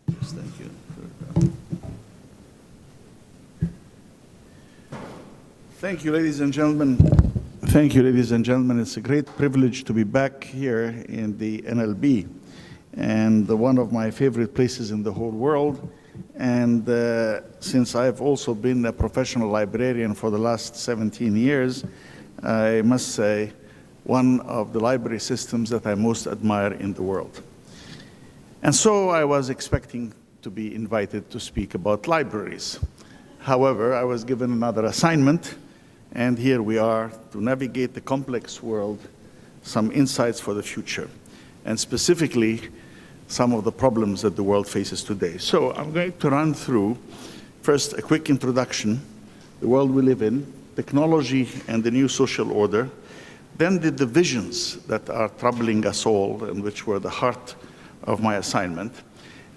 Yes, thank you. Thank you, ladies and gentlemen. Thank you, ladies and gentlemen. It's a great privilege to be back here in the NLB, and one of my favorite places in the whole world. And since I've also been a professional librarian for the last 17 years, I must say one of the library systems that I most admire in the world. And so I was expecting to be invited to speak about libraries. However, I was given another assignment, and here we are to navigate the complex world, some insights for the future, and specifically some of the problems that the world faces today. So I'm going to run through, first, a quick introduction, the world we live in, technology and the new social order, then the divisions that are troubling us all and which were the heart of my assignment,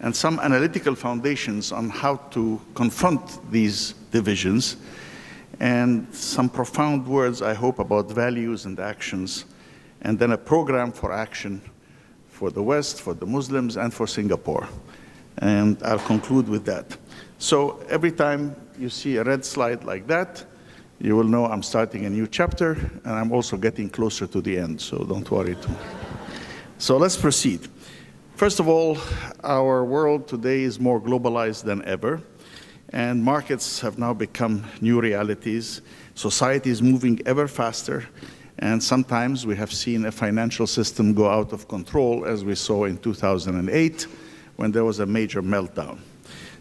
and some analytical foundations on how to confront these divisions, and some profound words, I hope, about values and actions, and then a program for action for the West, for the Muslims, and for Singapore. And I'll conclude with that. So every time you see a red slide like that, you will know I'm starting a new chapter, and I'm also getting closer to the end, so don't worry too much. So let's proceed. First of all, our world today is more globalized than ever, and markets have now become new realities. Society is moving ever faster, and sometimes we have seen a financial system go out of control, as we saw in 2008, when there was a major meltdown.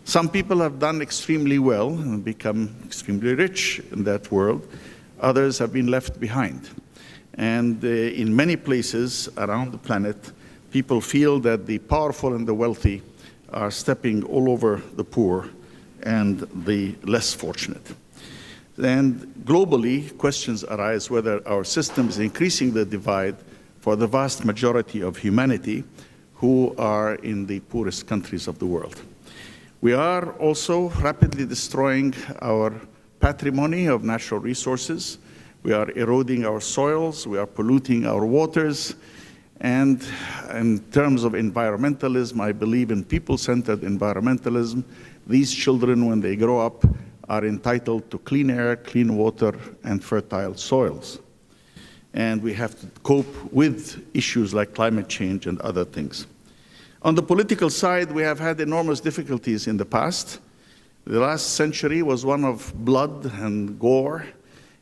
Some people have done extremely well and become extremely rich in that world. Others have been left behind. And in many places around the planet, people feel that the powerful and the wealthy are stepping all over the poor and the less fortunate. And globally, questions arise whether our system is increasing the divide for the vast majority of humanity who are in the poorest countries of the world. We are also rapidly destroying our patrimony of natural resources. We are eroding our soils, we are polluting our waters, and in terms of environmentalism, I believe in people-centered environmentalism. These children, when they grow up, are entitled to clean air, clean water, and fertile soils. And we have to cope with issues like climate change and other things. On the political side, we have had enormous difficulties in the past. The last century was one of blood and gore,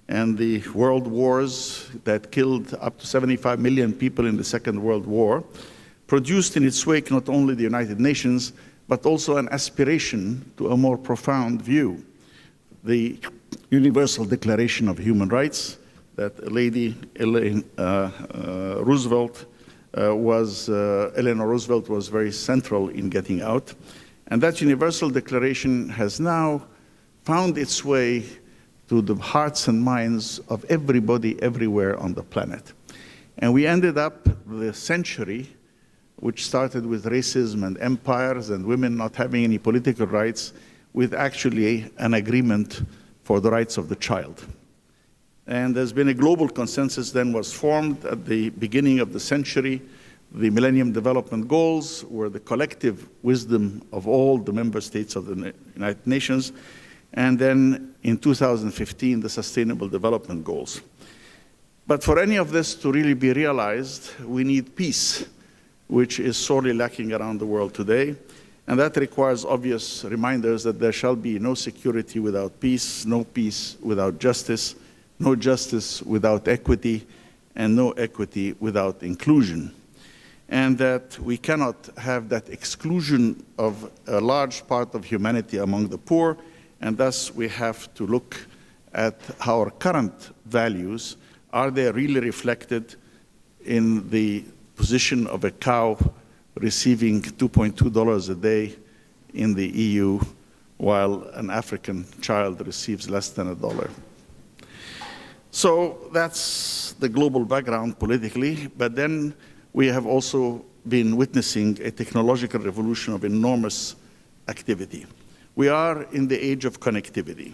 and the world wars that killed up to 75 million people in the Second World War produced in its wake not only the United Nations, but also an aspiration to a more profound view. The Universal Declaration of Human Rights that Eleanor Roosevelt was very central in getting out. And that Universal Declaration has now found its way to the hearts and minds of everybody everywhere on the planet. And we ended up the century, which started with racism and empires and women not having any political rights, with actually an agreement for the rights of the child. And there's been a global consensus then was formed at the beginning of the century. The Millennium Development Goals were the collective wisdom of all the member states of the United Nations. And then in 2015, the Sustainable Development Goals. But for any of this to really be realized, we need peace, which is sorely lacking around the world today. And that requires obvious reminders that there shall be no security without peace, no peace without justice, no justice without equity, and no equity without inclusion. And that we cannot have that exclusion of a large part of humanity among the poor, and thus we have to look at our current values. Are they really reflected in the position of a cow receiving $2.2 a day in the EU, while an African child receives less than $1? So that's the global background politically, but then we have also been witnessing a technological revolution of enormous activity. We are in the age of connectivity.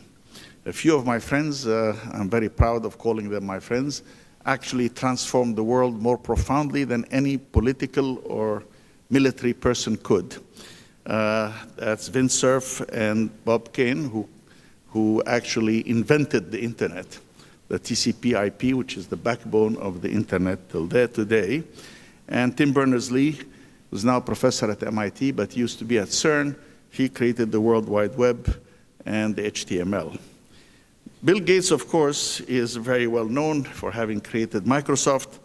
A few of my friends, I'm very proud of calling them my friends, actually transformed the world more profoundly than any political or military person could. That's Vint Cerf and Bob Kane, who actually invented the internet, the TCP/IP, which is the backbone of the internet till today. And Tim Berners-Lee, who's now a professor at MIT, but used to be at CERN. He created the World Wide Web and the HTML. Bill Gates, of course, is very well known for having created Microsoft.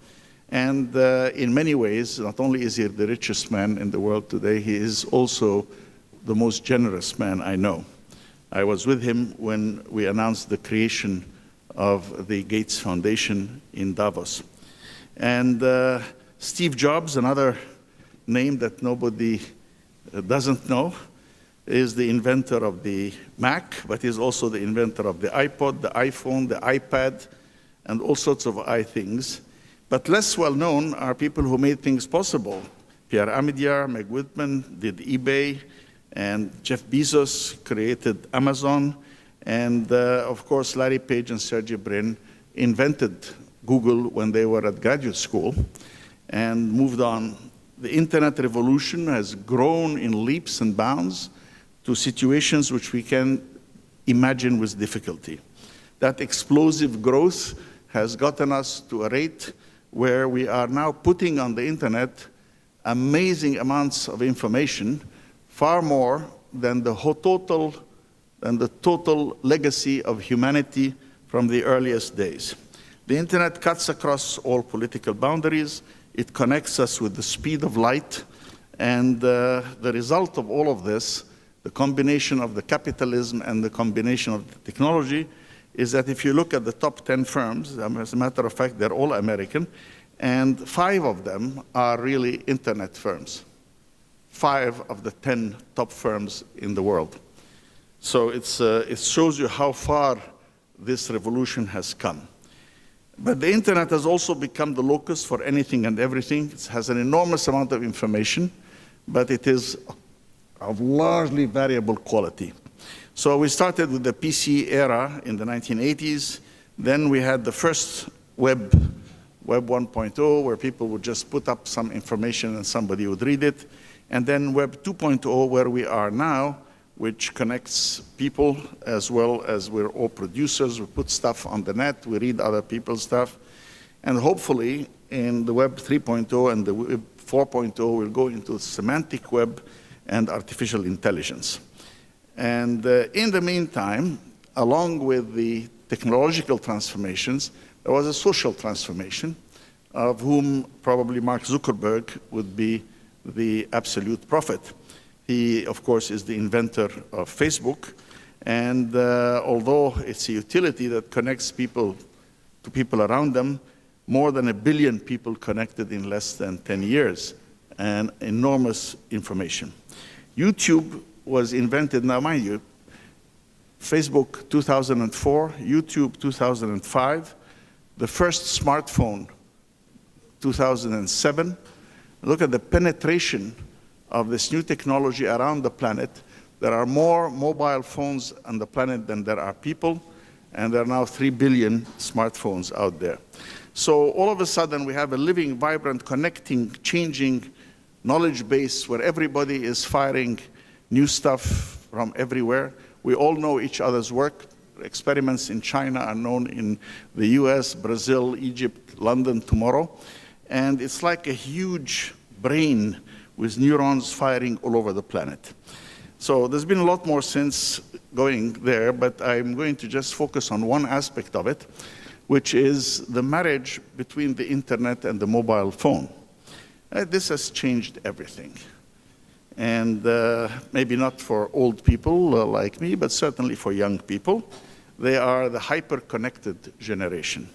And in many ways, not only is he the richest man in the world today, he is also the most generous man I know. I was with him when we announced the creation of the Gates Foundation in Davos. And Steve Jobs, another name that nobody doesn't know, is the inventor of the Mac, but he's also the inventor of the iPod, the iPhone, the iPad, and all sorts of things. But less well known are people who made things possible. Pierre Amidyar, Meg Whitman did eBay, and Jeff Bezos created Amazon, and of course Larry Page and Sergey Brin invented Google when they were at graduate school and moved on. The internet revolution has grown in leaps and bounds to situations which we can imagine with difficulty. That explosive growth has gotten us to a rate where we are now putting on the internet amazing amounts of information, far more than the total legacy of humanity from the earliest days. The internet cuts across all political boundaries. It connects us with the speed of light. And the result of all of this, the combination of the capitalism and the combination of the technology, is that if you look at the top 10 firms, as a matter of fact, they're all American, and 5 of them are really internet firms. 5 of the 10 top firms in the world. So it shows you how far this revolution has come. But the internet has also become the locus for anything and everything. It has an enormous amount of information, but it is of largely variable quality. So we started with the PC era in the 1980s. Then we had the first Web 1.0, where people would just put up some information and somebody would read it. And then Web 2.0, where we are now, which connects people as well as we're all producers. We put stuff on the net, we read other people's stuff. And hopefully, in the Web 3.0 and the Web 4.0, we'll go into semantic web and artificial intelligence. And in the meantime, along with the technological transformations, there was a social transformation, of whom probably Mark Zuckerberg would be the absolute prophet. He, of course, is the inventor of Facebook, and although it's a utility that connects people to people around them, more than 1 billion people connected in less than 10 years, and enormous information. YouTube was invented, now mind you, Facebook 2004, YouTube 2005, the first smartphone 2007. Look at the penetration of this new technology around the planet. There are more mobile phones on the planet than there are people, and there are now 3 billion smartphones out there. So all of a sudden, we have a living, vibrant, connecting, changing knowledge base where everybody is firing new stuff from everywhere. We all know each other's work. Experiments in China are known in the US, Brazil, Egypt, London tomorrow. And it's like a huge brain with neurons firing all over the planet. So there's been a lot more since going there, but I'm going to just focus on one aspect of it, which is the marriage between the internet and the mobile phone. This has changed everything. And maybe not for old people like me, but certainly for young people. They are the hyper-connected generation.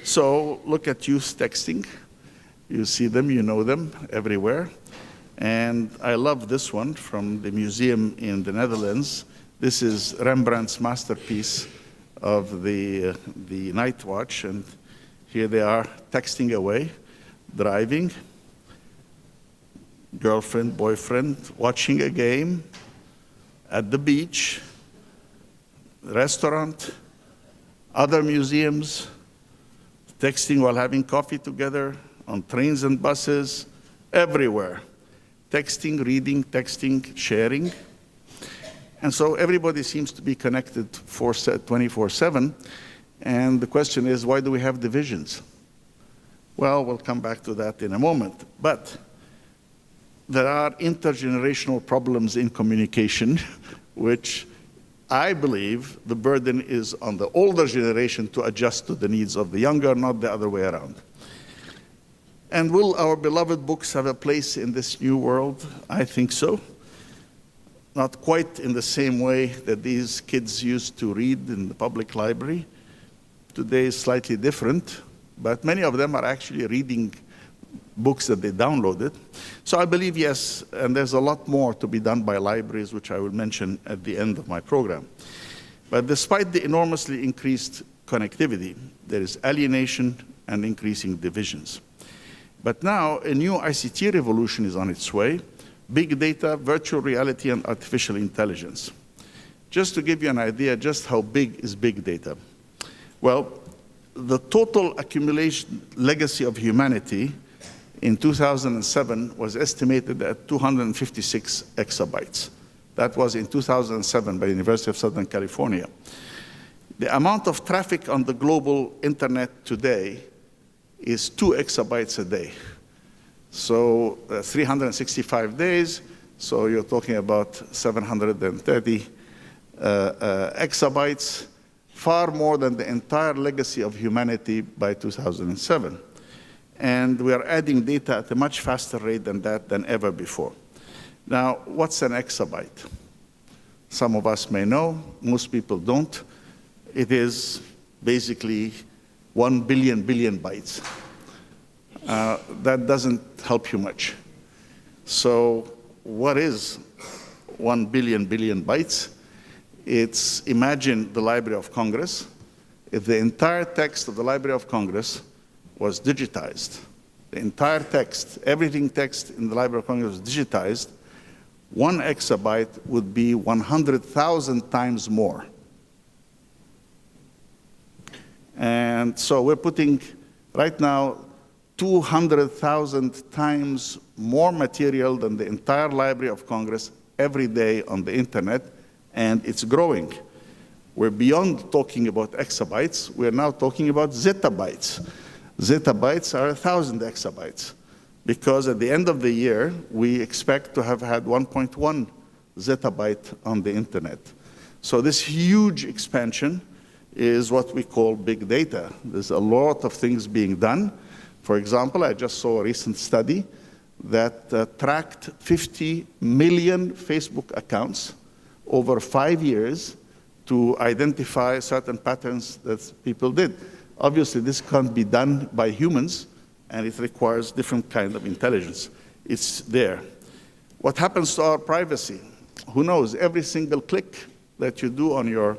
So look at youth texting. You see them, you know them everywhere. And I love this one from the museum in the Netherlands. This is Rembrandt's masterpiece of the Night Watch. And here they are texting away, driving, girlfriend, boyfriend, watching a game, at the beach, restaurant, other museums, texting while having coffee together, on trains and buses, everywhere. texting, reading, texting, sharing. And so everybody seems to be connected 24/7. And the question is, why do we have divisions? Well, we'll come back to that in a moment. But there are intergenerational problems in communication, which I believe the burden is on the older generation to adjust to the needs of the younger, not the other way around. And will our beloved books have a place in this new world? I think so. Not quite in the same way that these kids used to read in the public library. Today is slightly different, but many of them are actually reading books that they downloaded. So I believe yes, and there's a lot more to be done by libraries, which I will mention at the end of my program. But despite the enormously increased connectivity, there is alienation and increasing divisions. But now a new ICT revolution is on its way: big data, virtual reality, and artificial intelligence. Just to give you an idea just how big is big data. Well, the total accumulation legacy of humanity in 2007 was estimated at 256 exabytes. That was in 2007 by the University of Southern California. The amount of traffic on the global internet today is 2 exabytes a day. So 365 days, so you're talking about 730 exabytes, far more than the entire legacy of humanity by 2007. And we are adding data at a much faster rate than that than ever before. Now, what's an exabyte? Some of us may know, most people don't. It is basically 1 billion bytes. That doesn't help you much. So what is 1 billion bytes? It's, imagine the Library of Congress. If the entire text of the Library of Congress was digitized, the entire text, everything text in the Library of Congress was digitized, 1 exabyte would be 100,000 times more. And so we're putting, right now, 200,000 times more material than the entire Library of Congress every day on the internet, and it's growing. We're beyond talking about exabytes, we're now talking about zettabytes. Zettabytes are 1,000 exabytes, because at the end of the year, we expect to have had 1.1 zettabyte on the internet. So this huge expansion is what we call big data. There's a lot of things being done. For example, I just saw a recent study that tracked 50 million Facebook accounts over 5 years to identify certain patterns that people did. Obviously, this can't be done by humans, and it requires different kind of intelligence. It's there. What happens to our privacy? Who knows? Every single click that you do on your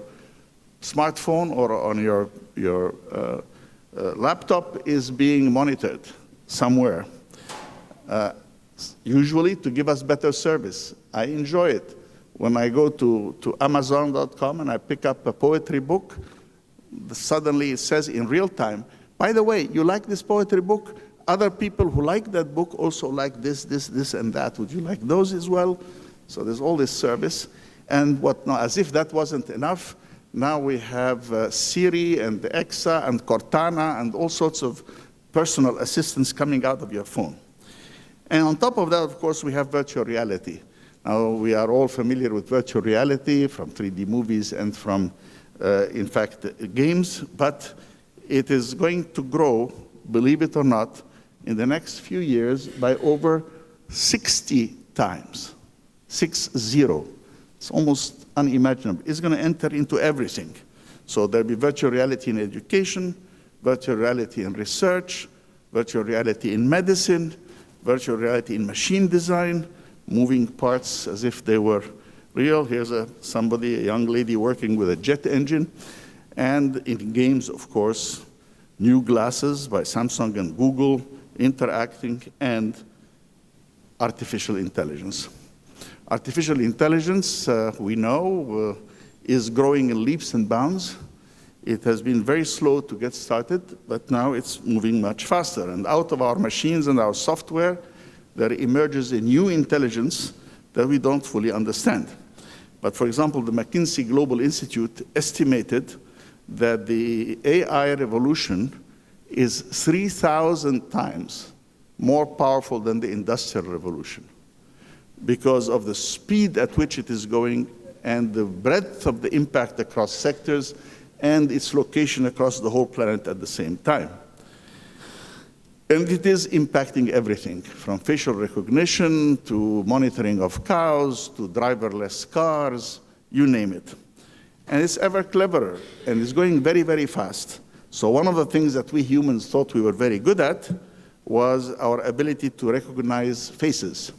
smartphone or on your laptop is being monitored somewhere, usually to give us better service. I enjoy it. When I go to Amazon.com and I pick up a poetry book, suddenly it says in real time, by the way, you like this poetry book? Other people who like that book also like this, and that. Would you like those as well? So there's all this service. And what now, as if that wasn't enough, now we have Siri and Alexa and Cortana and all sorts of personal assistants coming out of your phone. And on top of that, of course, we have virtual reality. Now, we are all familiar with virtual reality from 3D movies and from, in fact, games, but it is going to grow, believe it or not, in the next few years by over 60 times, 60. It's almost unimaginable. It's going to enter into everything. So there'll be virtual reality in education, virtual reality in research, virtual reality in medicine, virtual reality in machine design, moving parts as if they were real. Here's a young lady working with a jet engine. And in games, of course, new glasses by Samsung and Google, interacting, and artificial intelligence. Artificial intelligence, we know, is growing in leaps and bounds. It has been very slow to get started, but now it's moving much faster. And out of our machines and our software, there emerges a new intelligence that we don't fully understand. But for example, the McKinsey Global Institute estimated that the AI revolution is 3,000 times more powerful than the Industrial Revolution because of the speed at which it is going and the breadth of the impact across sectors and its location across the whole planet at the same time. And it is impacting everything, from facial recognition to monitoring of cows to driverless cars, you name it. And it's ever cleverer, and it's going very, very fast. So one of the things that we humans thought we were very good at was our ability to recognize faces.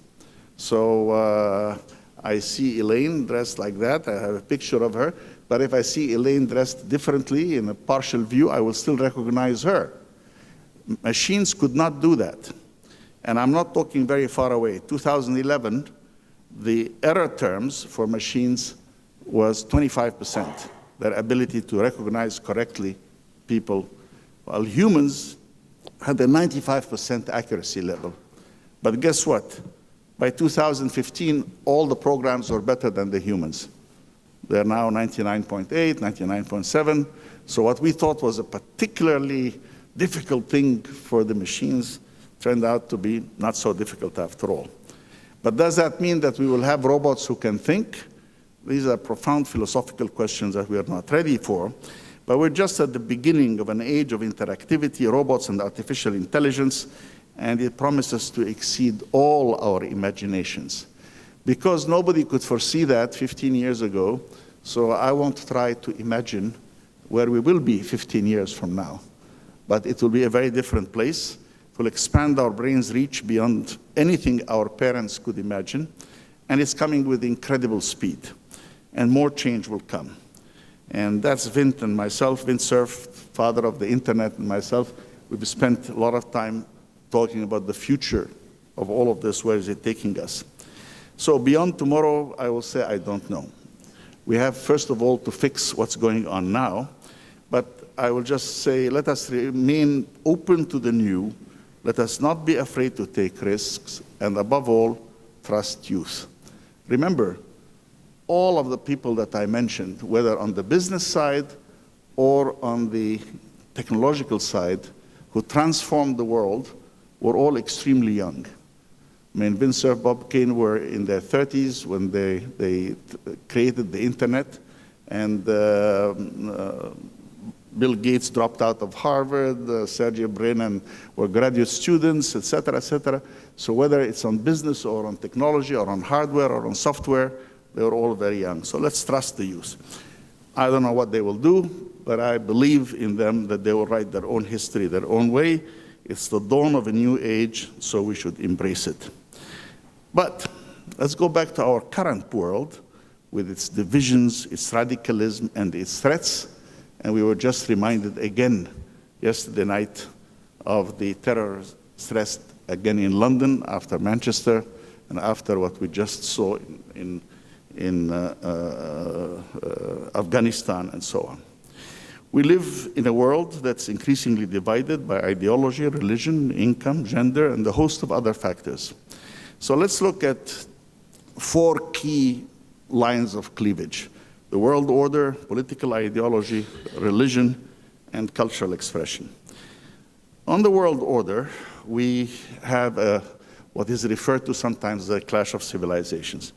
So I see Elaine dressed like that. I have a picture of her. But if I see Elaine dressed differently in a partial view, I will still recognize her. Machines could not do that. And I'm not talking very far away. 2011, the error terms for machines was 25%, their ability to recognize correctly people, while humans had a 95% accuracy level. But guess what? By 2015, all the programs were better than the humans. They're now 99.8, 99.7. So what we thought was a particularly difficult thing for the machines turned out to be not so difficult after all. But does that mean that we will have robots who can think? These are profound philosophical questions that we are not ready for. But we're just at the beginning of an age of interactivity, robots and artificial intelligence, and it promises to exceed all our imaginations. Because nobody could foresee that 15 years ago, so I won't try to imagine where we will be 15 years from now. But it will be a very different place. It will expand our brain's reach beyond anything our parents could imagine, and it's coming with incredible speed, and more change will come. And that's Vint and myself, Vint Cerf, father of the internet, and myself. We've spent a lot of time talking about the future of all of this. Where is it taking us? So beyond tomorrow, I will say I don't know. We have, first of all, to fix what's going on now. But I will just say, let us remain open to the new. Let us not be afraid to take risks. And above all, trust youth. Remember, all of the people that I mentioned, whether on the business side or on the technological side, who transformed the world, were all extremely young. I mean, Vint Cerf, Bob Kane were in their 30s when they created the internet, and Bill Gates dropped out of Harvard, Sergey Brin were graduate students, et cetera, et cetera. So whether it's on business or on technology or on hardware or on software, they were all very young. So let's trust the youth. I don't know what they will do, but I believe in them that they will write their own history, their own way. It's the dawn of a new age, so we should embrace it. But let's go back to our current world with its divisions, its radicalism, and its threats. And we were just reminded again yesterday night of the terror threats again in London, after Manchester, and after what we just saw in Afghanistan and so on. We live in a world that's increasingly divided by ideology, religion, income, gender, and a host of other factors. So let's look at 4 key lines of cleavage: the world order, political ideology, religion, and cultural expression. On the world order, we have what is referred to sometimes as a clash of civilizations.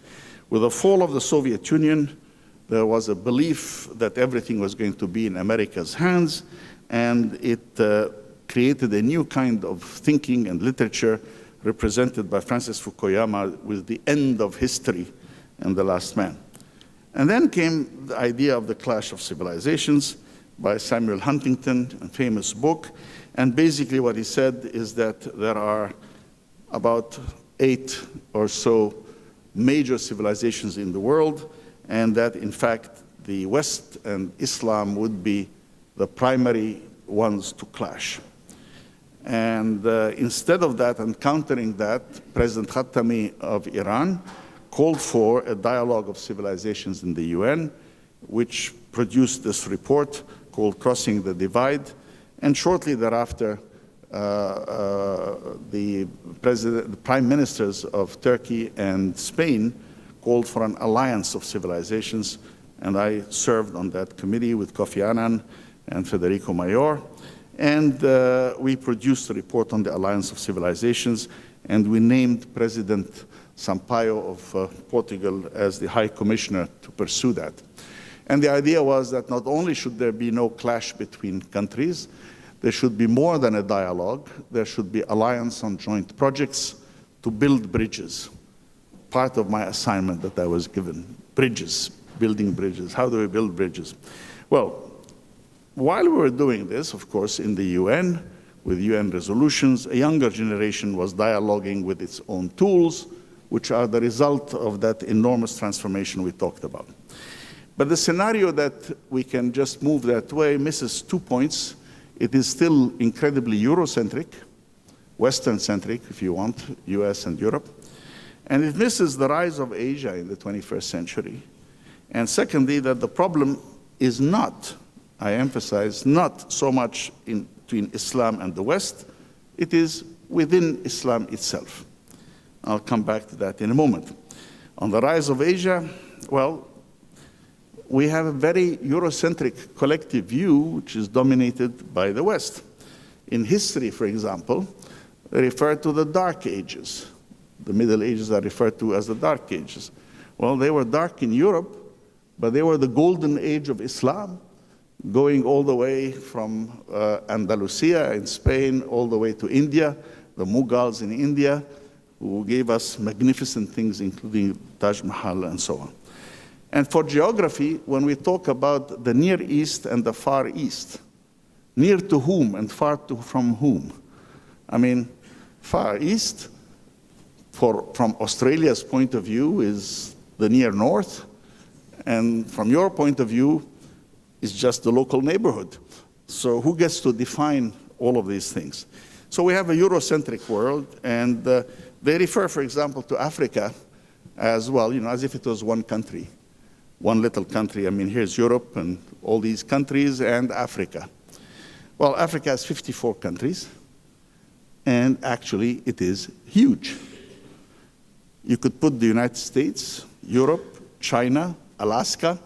With the fall of the Soviet Union, there was a belief that everything was going to be in America's hands, and it created a new kind of thinking and literature represented by Francis Fukuyama with the end of history and the last man. And then came the idea of the clash of civilizations by Samuel Huntington, a famous book. And basically what he said is that there are about 8 or so major civilizations in the world, and that in fact the West and Islam would be the primary ones to clash. And instead of that, and countering that, President Khatami of Iran called for a dialogue of civilizations in the UN, which produced this report called Crossing the Divide. And shortly thereafter, the prime ministers of Turkey and Spain called for an alliance of civilizations, and I served on that committee with Kofi Annan and Federico Mayor, and we produced a report on the alliance of civilizations, and we named President Sampaio of Portugal as the High Commissioner to pursue that. And the idea was that not only should there be no clash between countries, there should be more than a dialogue. There should be alliance on joint projects to build bridges. Part of my assignment that I was given, bridges, building bridges. How do we build bridges? Well, while we were doing this, of course, in the UN, with UN resolutions, a younger generation was dialoguing with its own tools, which are the result of that enormous transformation we talked about. But the scenario that we can just move that way misses 2 points. It is still incredibly Eurocentric, Western-centric, if you want, US and Europe. And it misses the rise of Asia in the 21st century. And secondly, that the problem is not, I emphasize, not so much between Islam and the West, it is within Islam itself. I'll come back to that in a moment. On the rise of Asia, well, we have a very Eurocentric collective view which is dominated by the West. In history, for example, they refer to the Dark Ages. The Middle Ages are referred to as the Dark Ages. Well, they were dark in Europe, but they were the golden age of Islam, going all the way from Andalusia in Spain, all the way to India, the Mughals in India, who gave us magnificent things, including Taj Mahal and so on. And for geography, when we talk about the Near East and the Far East, near to whom and far from whom? I mean, Far East, from Australia's point of view, is the near north, and from your point of view, is just the local neighborhood. So who gets to define all of these things? So we have a Eurocentric world, and they refer, for example, to Africa as well, you know, as if it was one country, one little country. I mean, here's Europe and all these countries and Africa. Well, Africa has 54 countries, and actually it is huge. You could put the United States, Europe, China, Alaska,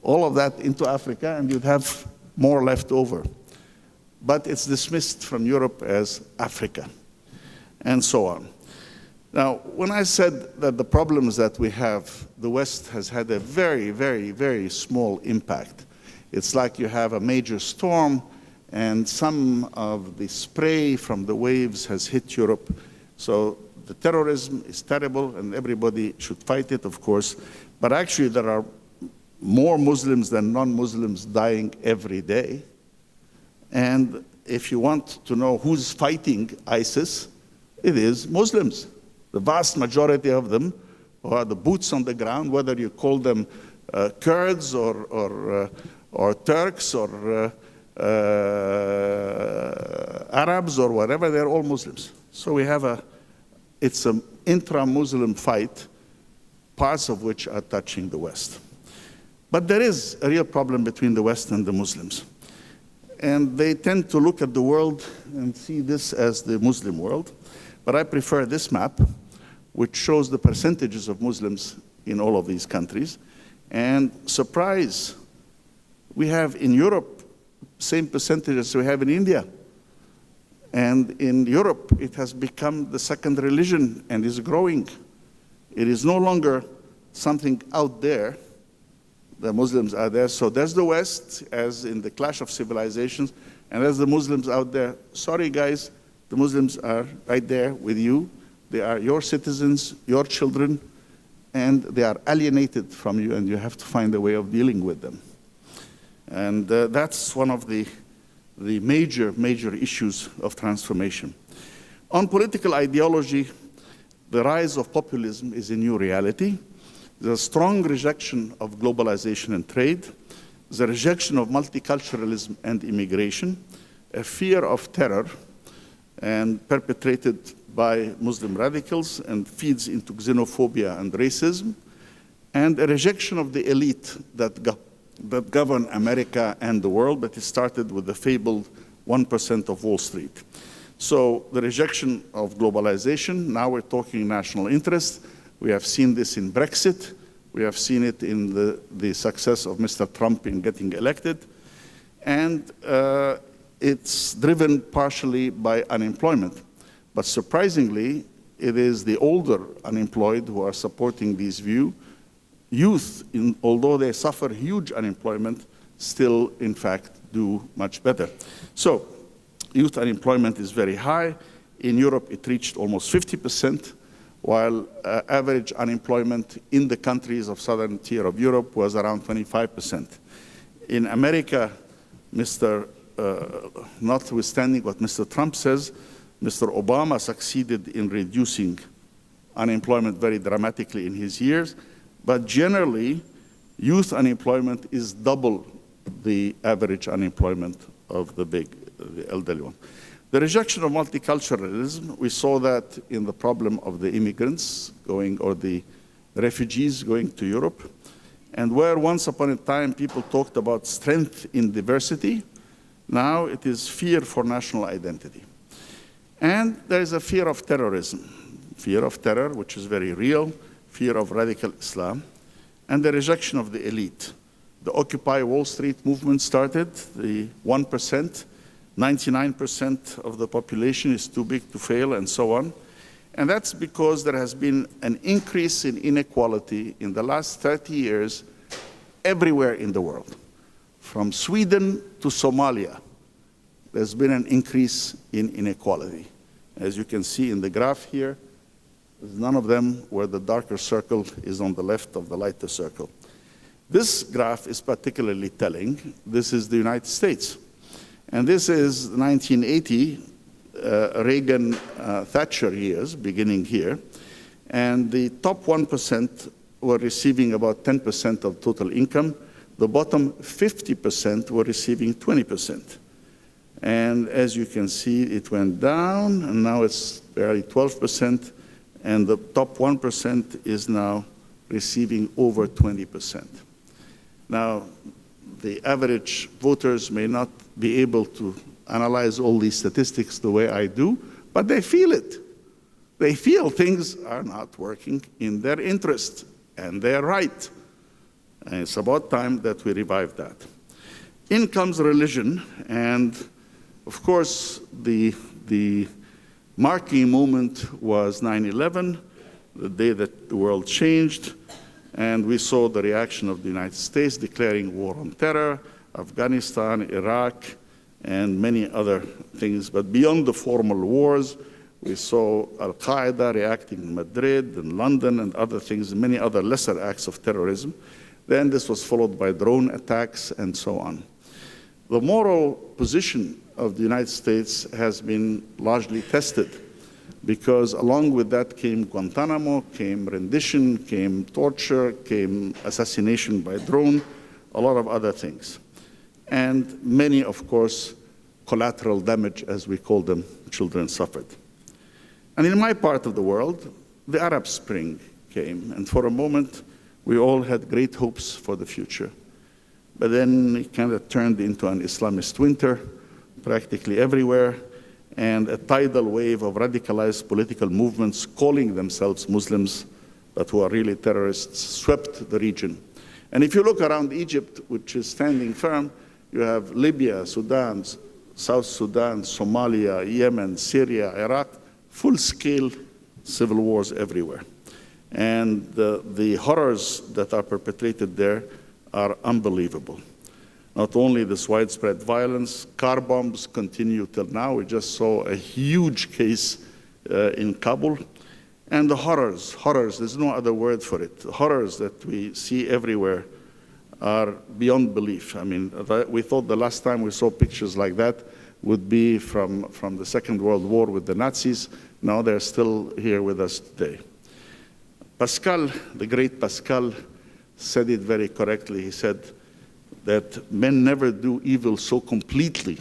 all of that into Africa, and you'd have more left over. But it's dismissed from Europe as Africa, and so on. Now, when I said that the problems that we have, the West has had a very, very, very small impact. It's like you have a major storm, and some of the spray from the waves has hit Europe. So the terrorism is terrible, and everybody should fight it, of course. But actually, there are more Muslims than non-Muslims dying every day. And if you want to know who's fighting ISIS, it is Muslims. The vast majority of them are the boots on the ground, whether you call them Kurds or Turks or Arabs or whatever, they're all Muslims. So we have it's an intra-Muslim fight, parts of which are touching the West. But there is a real problem between the West and the Muslims. And they tend to look at the world and see this as the Muslim world. But I prefer this map, which shows the percentages of Muslims in all of these countries. And surprise, we have in Europe same percentages we have in India. And in Europe, it has become the second religion and is growing. It is no longer something out there. The Muslims are there. So there's the West, as in the clash of civilizations, and there's the Muslims out there. Sorry, guys, the Muslims are right there with you. They are your citizens, your children, and they are alienated from you, and you have to find a way of dealing with them. And that's one of the major issues of transformation. On political ideology, the rise of populism is a new reality. There's a strong rejection of globalization and trade, the rejection of multiculturalism and immigration, a fear of terror, and perpetrated by Muslim radicals and feeds into xenophobia and racism, and a rejection of the elite that govern America and the world, but it started with the fabled 1% of Wall Street. So the rejection of globalization, now we're talking national interest. We have seen this in Brexit. We have seen it in the success of Mr. Trump in getting elected. And it's driven partially by unemployment. But surprisingly, it is the older unemployed who are supporting this view. Youth, although they suffer huge unemployment, still, in fact, do much better. So youth unemployment is very high. In Europe, it reached almost 50%, while average unemployment in the countries of southern tier of Europe was around 25%. In America, notwithstanding what Mr. Trump says, Mr. Obama succeeded in reducing unemployment very dramatically in his years, but generally, youth unemployment is double the average unemployment of the elderly one. The rejection of multiculturalism, we saw that in the problem of the immigrants going, or the refugees going to Europe, and where once upon a time people talked about strength in diversity, now it is fear for national identity. And there is a fear of terrorism, fear of terror, which is very real, fear of radical Islam, and the rejection of the elite. The Occupy Wall Street movement started, the 1%, 99% of the population is too big to fail, and so on. And that's because there has been an increase in inequality in the last 30 years everywhere in the world. From Sweden to Somalia, there's been an increase in inequality. As you can see in the graph here, there's none of them where the darker circle is on the left of the lighter circle. This graph is particularly telling. This is the United States. And this is 1980, Reagan-Thatcher years, beginning here. And the top 1% were receiving about 10% of total income. The bottom 50% were receiving 20%. And as you can see, it went down, and now it's barely 12%. And the top 1% is now receiving over 20%. Now, the average voters may not be able to analyze all these statistics the way I do, but they feel it. They feel things are not working in their interest, and they're right. And it's about time that we revive that. In comes religion, and of course, the marking moment was 9/11, the day that the world changed, and we saw the reaction of the United States declaring war on terror, Afghanistan, Iraq, and many other things. But beyond the formal wars, we saw Al-Qaeda reacting in Madrid and London and other things, many other lesser acts of terrorism. Then this was followed by drone attacks and so on. The moral position of the United States has been largely tested, because along with that came Guantanamo, came rendition, came torture, came assassination by drone, a lot of other things. And many, of course, collateral damage, as we call them, children suffered. And in my part of the world, the Arab Spring came, and for a moment, we all had great hopes for the future. But then it kind of turned into an Islamist winter, practically everywhere, and a tidal wave of radicalized political movements calling themselves Muslims, but who are really terrorists, swept the region. And if you look around Egypt, which is standing firm, you have Libya, Sudan, South Sudan, Somalia, Yemen, Syria, Iraq, full-scale civil wars everywhere. And the horrors that are perpetrated there are unbelievable. Not only this widespread violence, car bombs continue till now. We just saw a huge case in Kabul. And the horrors, there's no other word for it. The horrors that we see everywhere are beyond belief. I mean, we thought the last time we saw pictures like that would be from the Second World War with the Nazis. Now they're still here with us today. Pascal, the great Pascal, said it very correctly. He said that men never do evil so completely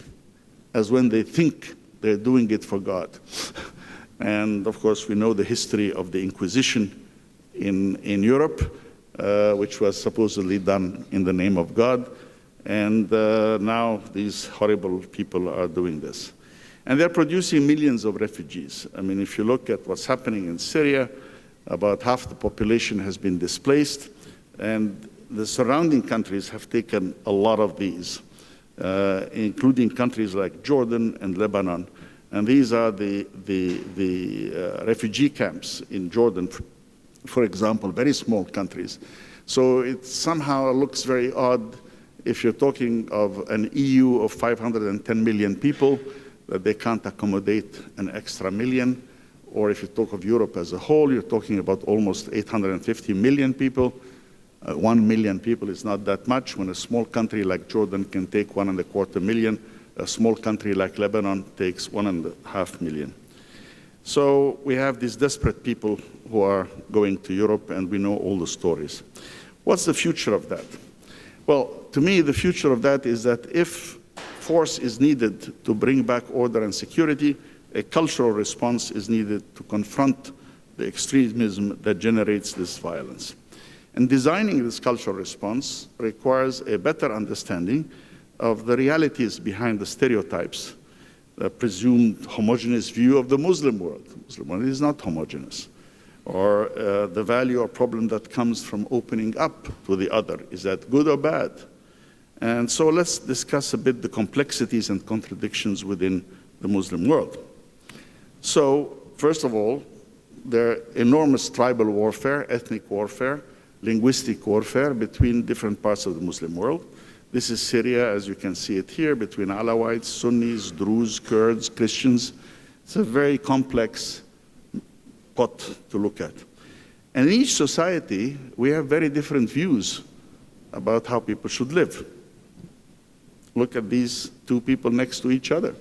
as when they think they're doing it for God. And of course, we know the history of the Inquisition in Europe, which was supposedly done in the name of God. And now these horrible people are doing this. And they're producing millions of refugees. I mean, if you look at what's happening in Syria, about half the population has been displaced, and the surrounding countries have taken a lot of these, including countries like Jordan and Lebanon. And these are the refugee camps in Jordan, for example, very small countries. So it somehow looks very odd if you're talking of an EU of 510 million people, that they can't accommodate an extra million. Or if you talk of Europe as a whole, you're talking about almost 850 million people. 1 million people is not that much when a small country like Jordan can take 1.25 million. A small country like Lebanon takes 1.5 million. So we have these desperate people who are going to Europe, and we know all the stories. What's the future of that? Well, to me, the future of that is that if force is needed to bring back order and security, a cultural response is needed to confront the extremism that generates this violence. And designing this cultural response requires a better understanding of the realities behind the stereotypes, the presumed homogeneous view of the Muslim world. The Muslim world is not homogeneous. Or the value or problem that comes from opening up to the other. Is that good or bad? And so let's discuss a bit the complexities and contradictions within the Muslim world. So, first of all, there are enormous tribal warfare, ethnic warfare, linguistic warfare between different parts of the Muslim world. This is Syria, as you can see it here, between Alawites, Sunnis, Druze, Kurds, Christians. It's a very complex pot to look at. And in each society, we have very different views about how people should live. Look at these two people next to each other.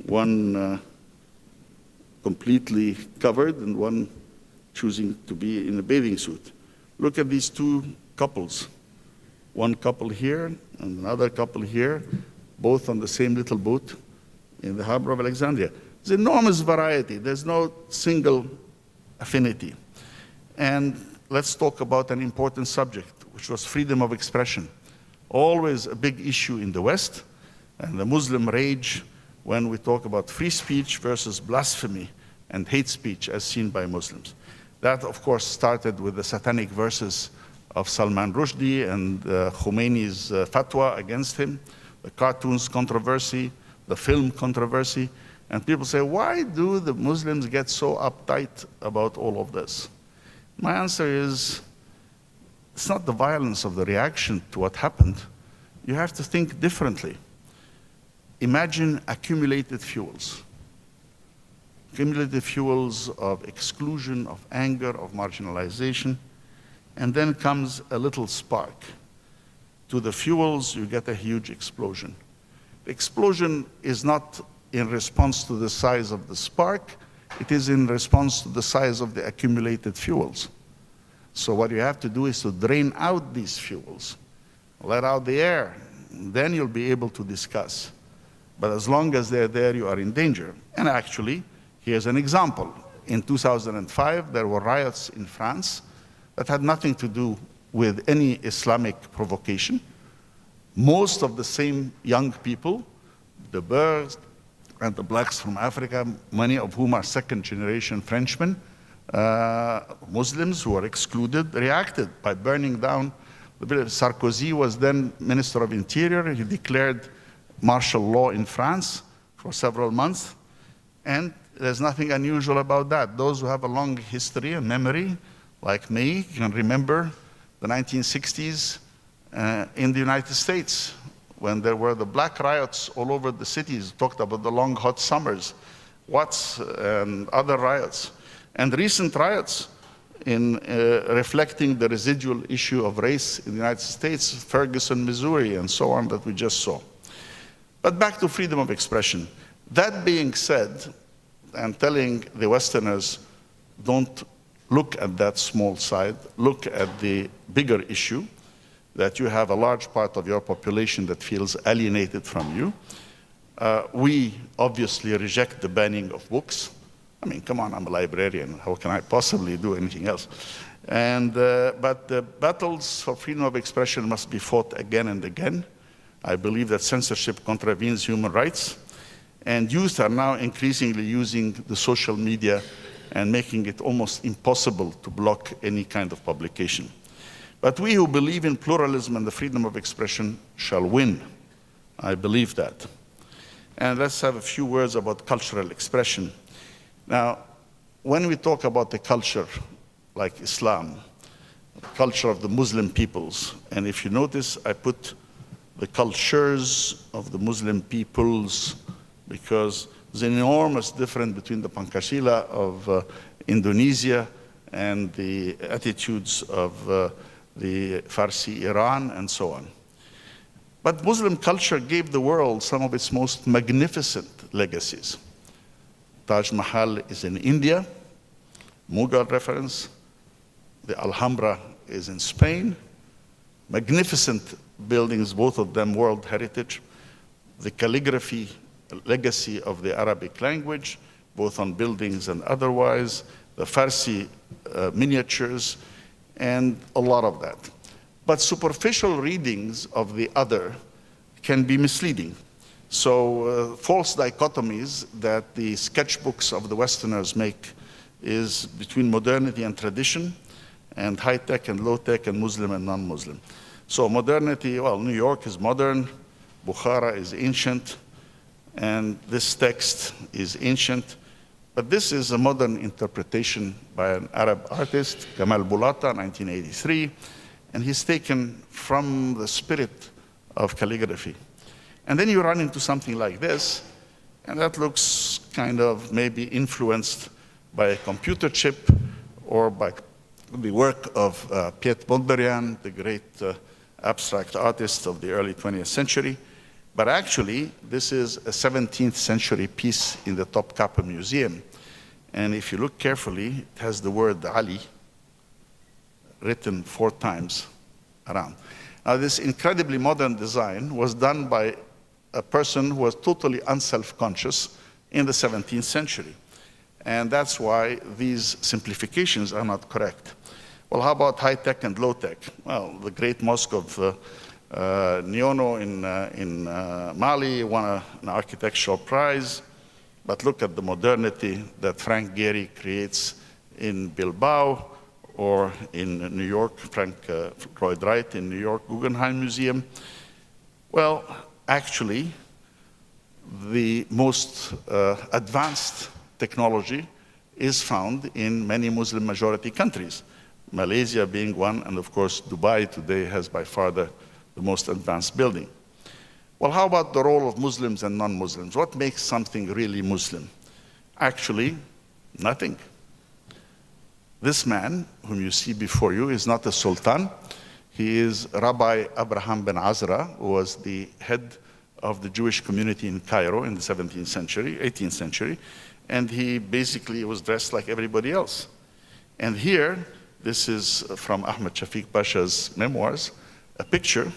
One completely covered and one choosing to be in a bathing suit. Look at these two couples. One couple here and another couple here, both on the same little boat in the harbor of Alexandria. There's enormous variety. There's no single affinity. And let's talk about an important subject, which was freedom of expression. Always a big issue in the West, and the Muslim rage when we talk about free speech versus blasphemy and hate speech as seen by Muslims. That, of course, started with the satanic verses of Salman Rushdie and Khomeini's fatwa against him, the cartoons controversy, the film controversy. And people say, why do the Muslims get so uptight about all of this? My answer is, it's not the violence of the reaction to what happened. You have to think differently. Imagine accumulated fuels. Accumulated fuels of exclusion, of anger, of marginalization. And then comes a little spark. To the fuels, you get a huge explosion. The explosion is not in response to the size of the spark, it is in response to the size of the accumulated fuels. So what you have to do is to drain out these fuels, let out the air, then you'll be able to discuss. But as long as they're there, you are in danger. And actually, here's an example. In 2005, there were riots in France that had nothing to do with any Islamic provocation. Most of the same young people, the Boers and the blacks from Africa, many of whom are second-generation Frenchmen, Muslims who were excluded, reacted by burning down the building. Sarkozy was then Minister of Interior. He declared martial law in France for several months, and there's nothing unusual about that. Those who have a long history and memory, like me, can remember the 1960s in the United States, when there were the black riots all over the cities, talked about the long hot summers, Watts and other riots. And recent riots in reflecting the residual issue of race in the United States, Ferguson, Missouri, and so on that we just saw. But back to freedom of expression. That being said, and telling the Westerners, don't look at that small side, look at the bigger issue, that you have a large part of your population that feels alienated from you. We obviously reject the banning of books. I mean, come on, I'm a librarian. How can I possibly do anything else? But the battles for freedom of expression must be fought again and again. I believe that censorship contravenes human rights. And youth are now increasingly using the social media and making it almost impossible to block any kind of publication. But we who believe in pluralism and the freedom of expression shall win. I believe that. And let's have a few words about cultural expression. Now, when we talk about the culture like Islam, the culture of the Muslim peoples, and if you notice, I put the cultures of the Muslim peoples because there's an enormous difference between the Pancasila of Indonesia and the attitudes of the Farsi Iran and so on. But Muslim culture gave the world some of its most magnificent legacies. Taj Mahal is in India, Mughal reference. The Alhambra is in Spain. Magnificent buildings, both of them World Heritage. The calligraphy legacy of the Arabic language, both on buildings and otherwise. The Farsi miniatures, and a lot of that. But superficial readings of the other can be misleading. So false dichotomies that the sketchbooks of the Westerners make is between modernity and tradition, and high-tech and low-tech, and Muslim and non-Muslim. So modernity, well, New York is modern, Bukhara is ancient, and this text is ancient. But this is a modern interpretation by an Arab artist, Kamal Bulata, 1983, and he's taken from the spirit of calligraphy. And then you run into something like this, and that looks kind of maybe influenced by a computer chip or by the work of Piet Mondrian, the great abstract artist of the early 20th century. But actually, this is a 17th century piece in the Topkapi Museum. And if you look carefully, it has the word Ali written 4 times around. Now, this incredibly modern design was done by a person who was totally unself-conscious in the 17th century. And that's why these simplifications are not correct. Well, how about high-tech and low-tech? Well, the great mosque of Niono in Mali won an architectural prize, but look at the modernity that Frank Gehry creates in Bilbao or in New York, Frank Lloyd Wright in New York Guggenheim Museum. Well, actually, the most advanced technology is found in many Muslim majority countries, Malaysia being one, and of course Dubai today has by far the most advanced building. Well, how about the role of Muslims and non-Muslims? What makes something really Muslim? Actually, nothing. This man, whom you see before you, is not a sultan. He is Rabbi Abraham ben Azra, who was the head of the Jewish community in Cairo in the 17th century, 18th century, and he basically was dressed like everybody else. And here, this is from Ahmed Shafiq Pasha's memoirs, a picture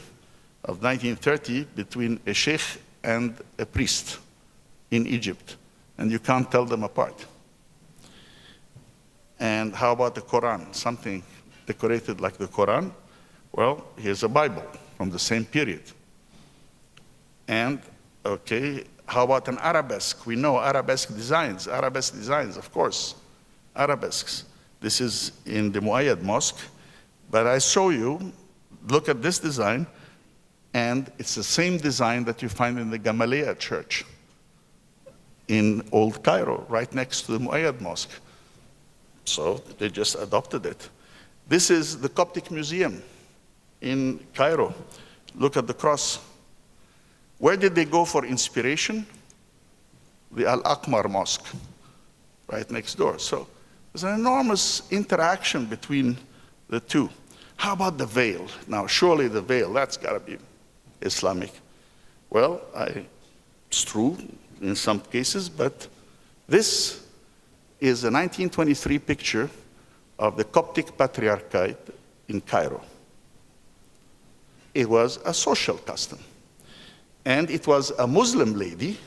of 1930 between a sheikh and a priest in Egypt, and you can't tell them apart. And how about the Quran? Something decorated like the Quran? Well, here's a Bible from the same period. And, okay, how about an arabesque? We know arabesque designs, of course, arabesques. This is in the Muayyad Mosque, but I show you, look at this design, and it's the same design that you find in the Gamaliel Church in Old Cairo, right next to the Muayyad Mosque. So they just adopted it. This is the Coptic Museum in Cairo. Look at the cross. Where did they go for inspiration? The Al-Aqmar Mosque, right next door. So there's an enormous interaction between the two. How about the veil? Now, surely the veil, that's got to be Islamic. Well, it's true in some cases, but this is a 1923 picture of the Coptic Patriarchate in Cairo. It was a social custom. And it was a Muslim lady,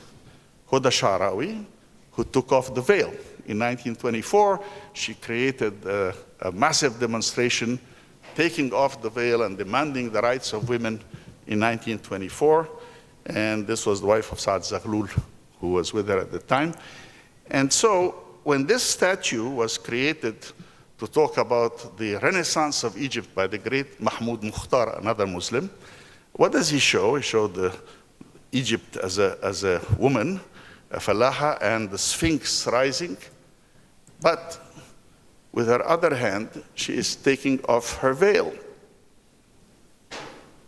Huda Sha'rawi, who took off the veil. In 1924, she created a massive demonstration taking off the veil and demanding the rights of women in 1924. And this was the wife of Saad Zaghlul, who was with her at the time. And so when this statue was created to talk about the Renaissance of Egypt by the great Mahmoud Mukhtar, another Muslim, what does he show? He showed Egypt as a woman, a Falaha, and the Sphinx rising. But with her other hand, she is taking off her veil.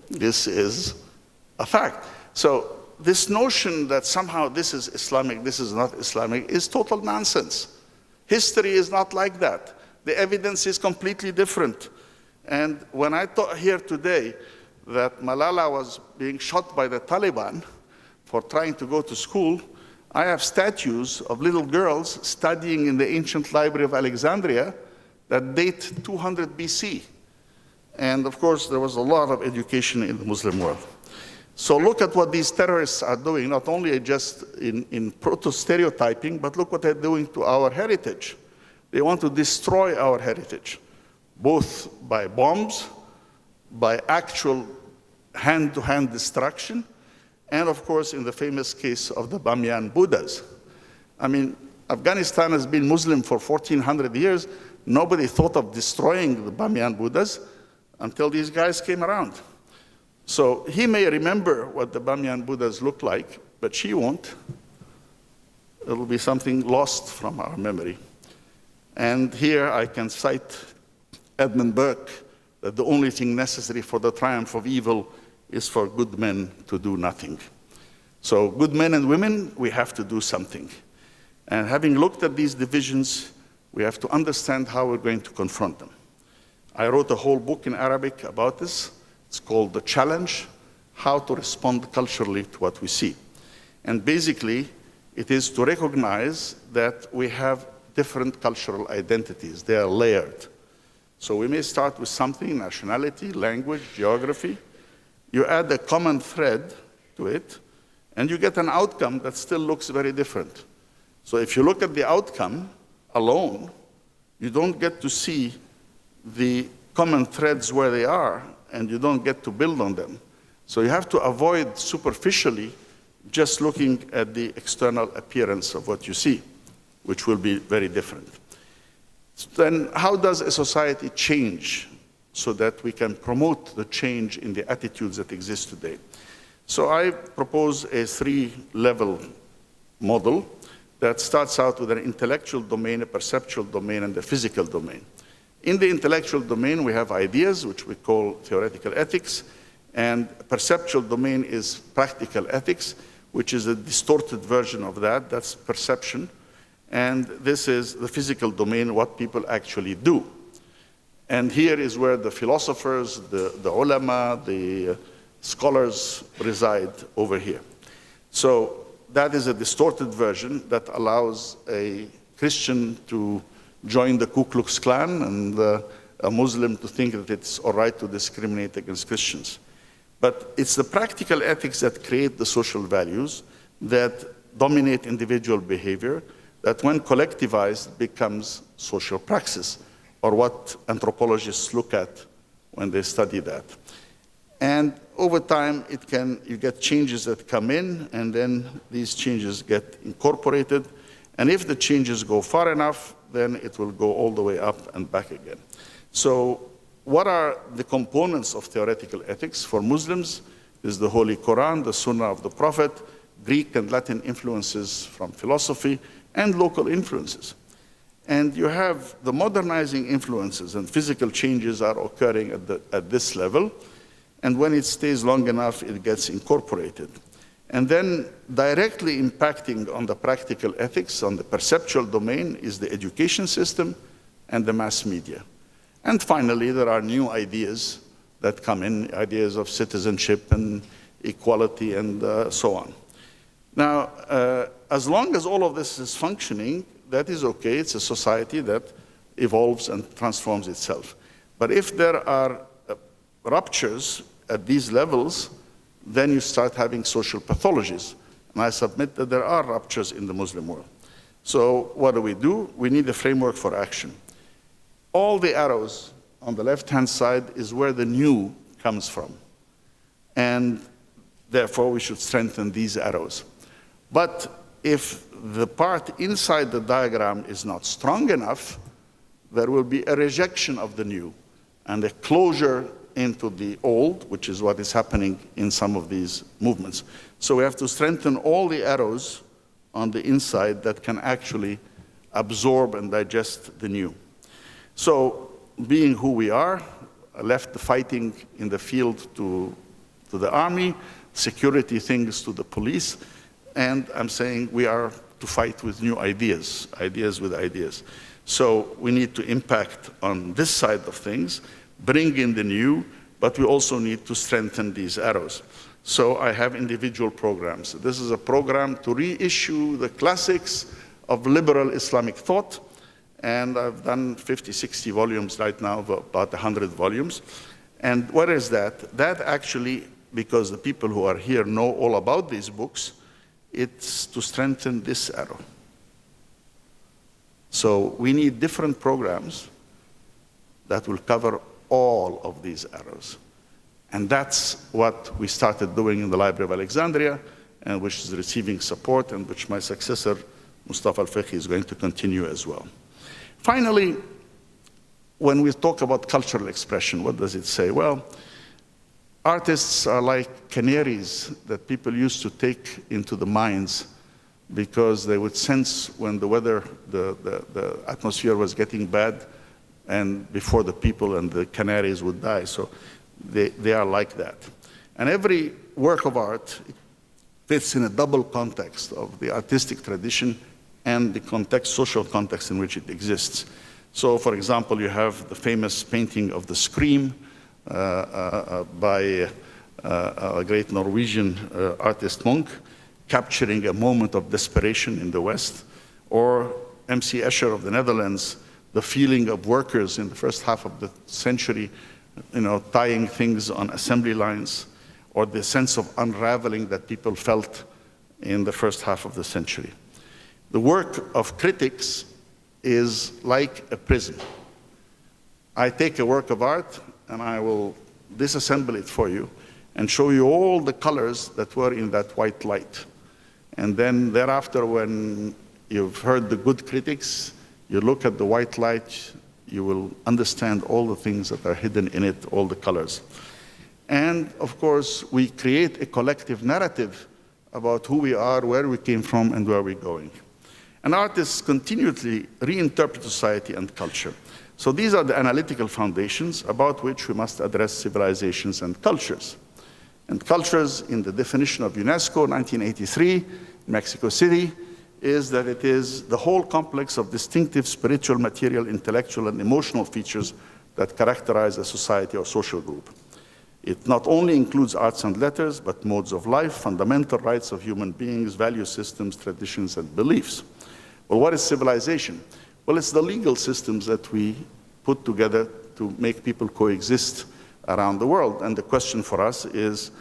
This is a fact. So this notion that somehow this is Islamic, this is not Islamic, is total nonsense. History is not like that. The evidence is completely different. And when I thought here today that Malala was being shot by the Taliban for trying to go to school, I have statues of little girls studying in the ancient library of Alexandria that date 200 BC. And of course, there was a lot of education in the Muslim world. So look at what these terrorists are doing, not only just in proto-stereotyping, but look what they're doing to our heritage. They want to destroy our heritage, both by bombs, by actual hand-to-hand destruction, and of course, in the famous case of the Bamyan Buddhas. I mean, Afghanistan has been Muslim for 1,400 years. Nobody thought of destroying the Bamyan Buddhas until these guys came around. So he may remember what the Bamyan Buddhas look like, but she won't. It'll be something lost from our memory. And here I can cite Edmund Burke, that the only thing necessary for the triumph of evil is for good men to do nothing. So good men and women, we have to do something. And having looked at these divisions, we have to understand how we're going to confront them. I wrote a whole book in Arabic about this. It's called The Challenge, How to Respond Culturally to What We See. And basically, it is to recognize that we have different cultural identities. They are layered. So we may start with something, nationality, language, geography. You add a common thread to it, and you get an outcome that still looks very different. So if you look at the outcome alone, you don't get to see the common threads where they are, and you don't get to build on them. So you have to avoid superficially just looking at the external appearance of what you see, which will be very different. Then how does a society change so that we can promote the change in the attitudes that exist today? So I propose a three-level model that starts out with an intellectual domain, a perceptual domain, and a physical domain. In the intellectual domain, we have ideas, which we call theoretical ethics, and perceptual domain is practical ethics, which is a distorted version of that. That's perception. And this is the physical domain, what people actually do. And here is where the philosophers, the ulama, the scholars reside over here. So that is a distorted version that allows a Christian to join the Ku Klux Klan and a Muslim to think that it's all right to discriminate against Christians. But it's the practical ethics that create the social values that dominate individual behavior, that when collectivized becomes social praxis, or what anthropologists look at when they study that. And over time, you get changes that come in, and then these changes get incorporated. And if the changes go far enough, then it will go all the way up and back again. So what are the components of theoretical ethics? For Muslims, is the Holy Quran, the Sunnah of the Prophet, Greek and Latin influences from philosophy, and local influences. And you have the modernizing influences, and physical changes are occurring at this level. And when it stays long enough, it gets incorporated. And then directly impacting on the practical ethics, on the perceptual domain, is the education system and the mass media. And finally, there are new ideas that come in, ideas of citizenship and equality and so on. Now, as long as all of this is functioning, that is okay. It's a society that evolves and transforms itself. But if there are ruptures at these levels, then you start having social pathologies. And I submit that there are ruptures in the Muslim world. So what do? We need a framework for action. All the arrows on the left-hand side is where the new comes from. And therefore, we should strengthen these arrows. But if the part inside the diagram is not strong enough, there will be a rejection of the new and a closure into the old, which is what is happening in some of these movements. So we have to strengthen all the arrows on the inside that can actually absorb and digest the new. So being who we are, I left the fighting in the field to the army, security things to the police, and I'm saying we are to fight with new ideas, ideas with ideas. So we need to impact on this side of things, bring in the new, but we also need to strengthen these arrows. So I have individual programs. This is a program to reissue the classics of liberal Islamic thought, and I've done 50, 60 volumes right now, about 100 volumes. And what is that? That actually, because the people who are here know all about these books, it's to strengthen this arrow. So we need different programs that will cover all of these arrows. And that's what we started doing in the Library of Alexandria, and which is receiving support, and which my successor, Mustafa Al-Fiqhi, is going to continue as well. Finally, when we talk about cultural expression, what does it say? Well, artists are like canaries that people used to take into the mines because they would sense when the weather, the atmosphere was getting bad, and before the people and the canaries would die. So they are like that. And every work of art fits in a double context of the artistic tradition and the context, social context in which it exists. So, for example, you have the famous painting of the Scream by a great Norwegian artist Munch, capturing a moment of desperation in the West, or M.C. Escher of the Netherlands, the feeling of workers in the first half of the century, tying things on assembly lines, or the sense of unraveling that people felt in the first half of the century. The work of critics is like a prism. I take a work of art and I will disassemble it for you and show you all the colors that were in that white light. And then thereafter, when you've heard the good critics, you look at the white light, you will understand all the things that are hidden in it, all the colors. And of course, we create a collective narrative about who we are, where we came from, and where we're going. And artists continually reinterpret society and culture. So these are the analytical foundations about which we must address civilizations and cultures. And cultures, in the definition of UNESCO, 1983, Mexico City, is that it is the whole complex of distinctive spiritual, material, intellectual, and emotional features that characterize a society or social group. It not only includes arts and letters, but modes of life, fundamental rights of human beings, value systems, traditions, and beliefs. Well, what is civilization? Well, it's the legal systems that we put together to make people coexist around the world. And the question for us is,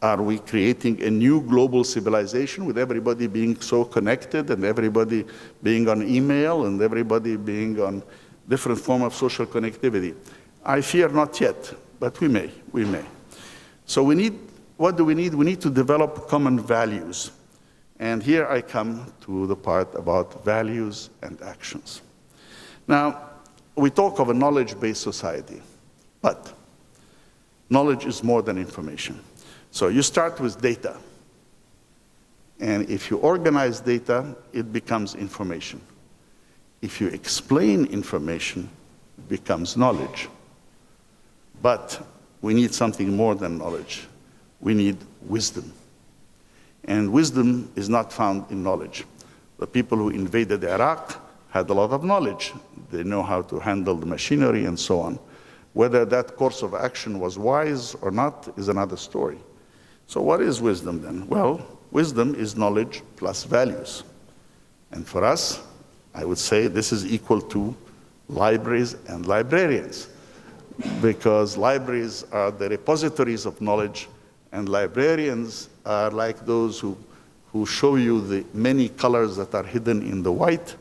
are we creating a new global civilization with everybody being so connected and everybody being on email and everybody being on different form of social connectivity? I fear not yet, but we may. So what do we need? We need to develop common values. And here I come to the part about values and actions. Now, we talk of a knowledge-based society, but knowledge is more than information. So you start with data. And if you organize data, it becomes information. If you explain information, it becomes knowledge. But we need something more than knowledge. We need wisdom. And wisdom is not found in knowledge. The people who invaded Iraq had a lot of knowledge. They know how to handle the machinery and so on. Whether that course of action was wise or not is another story. So what is wisdom then? Well, wisdom is knowledge plus values. And for us, I would say this is equal to libraries and librarians, because libraries are the repositories of knowledge, and librarians are like those who show you the many colors that are hidden in the white.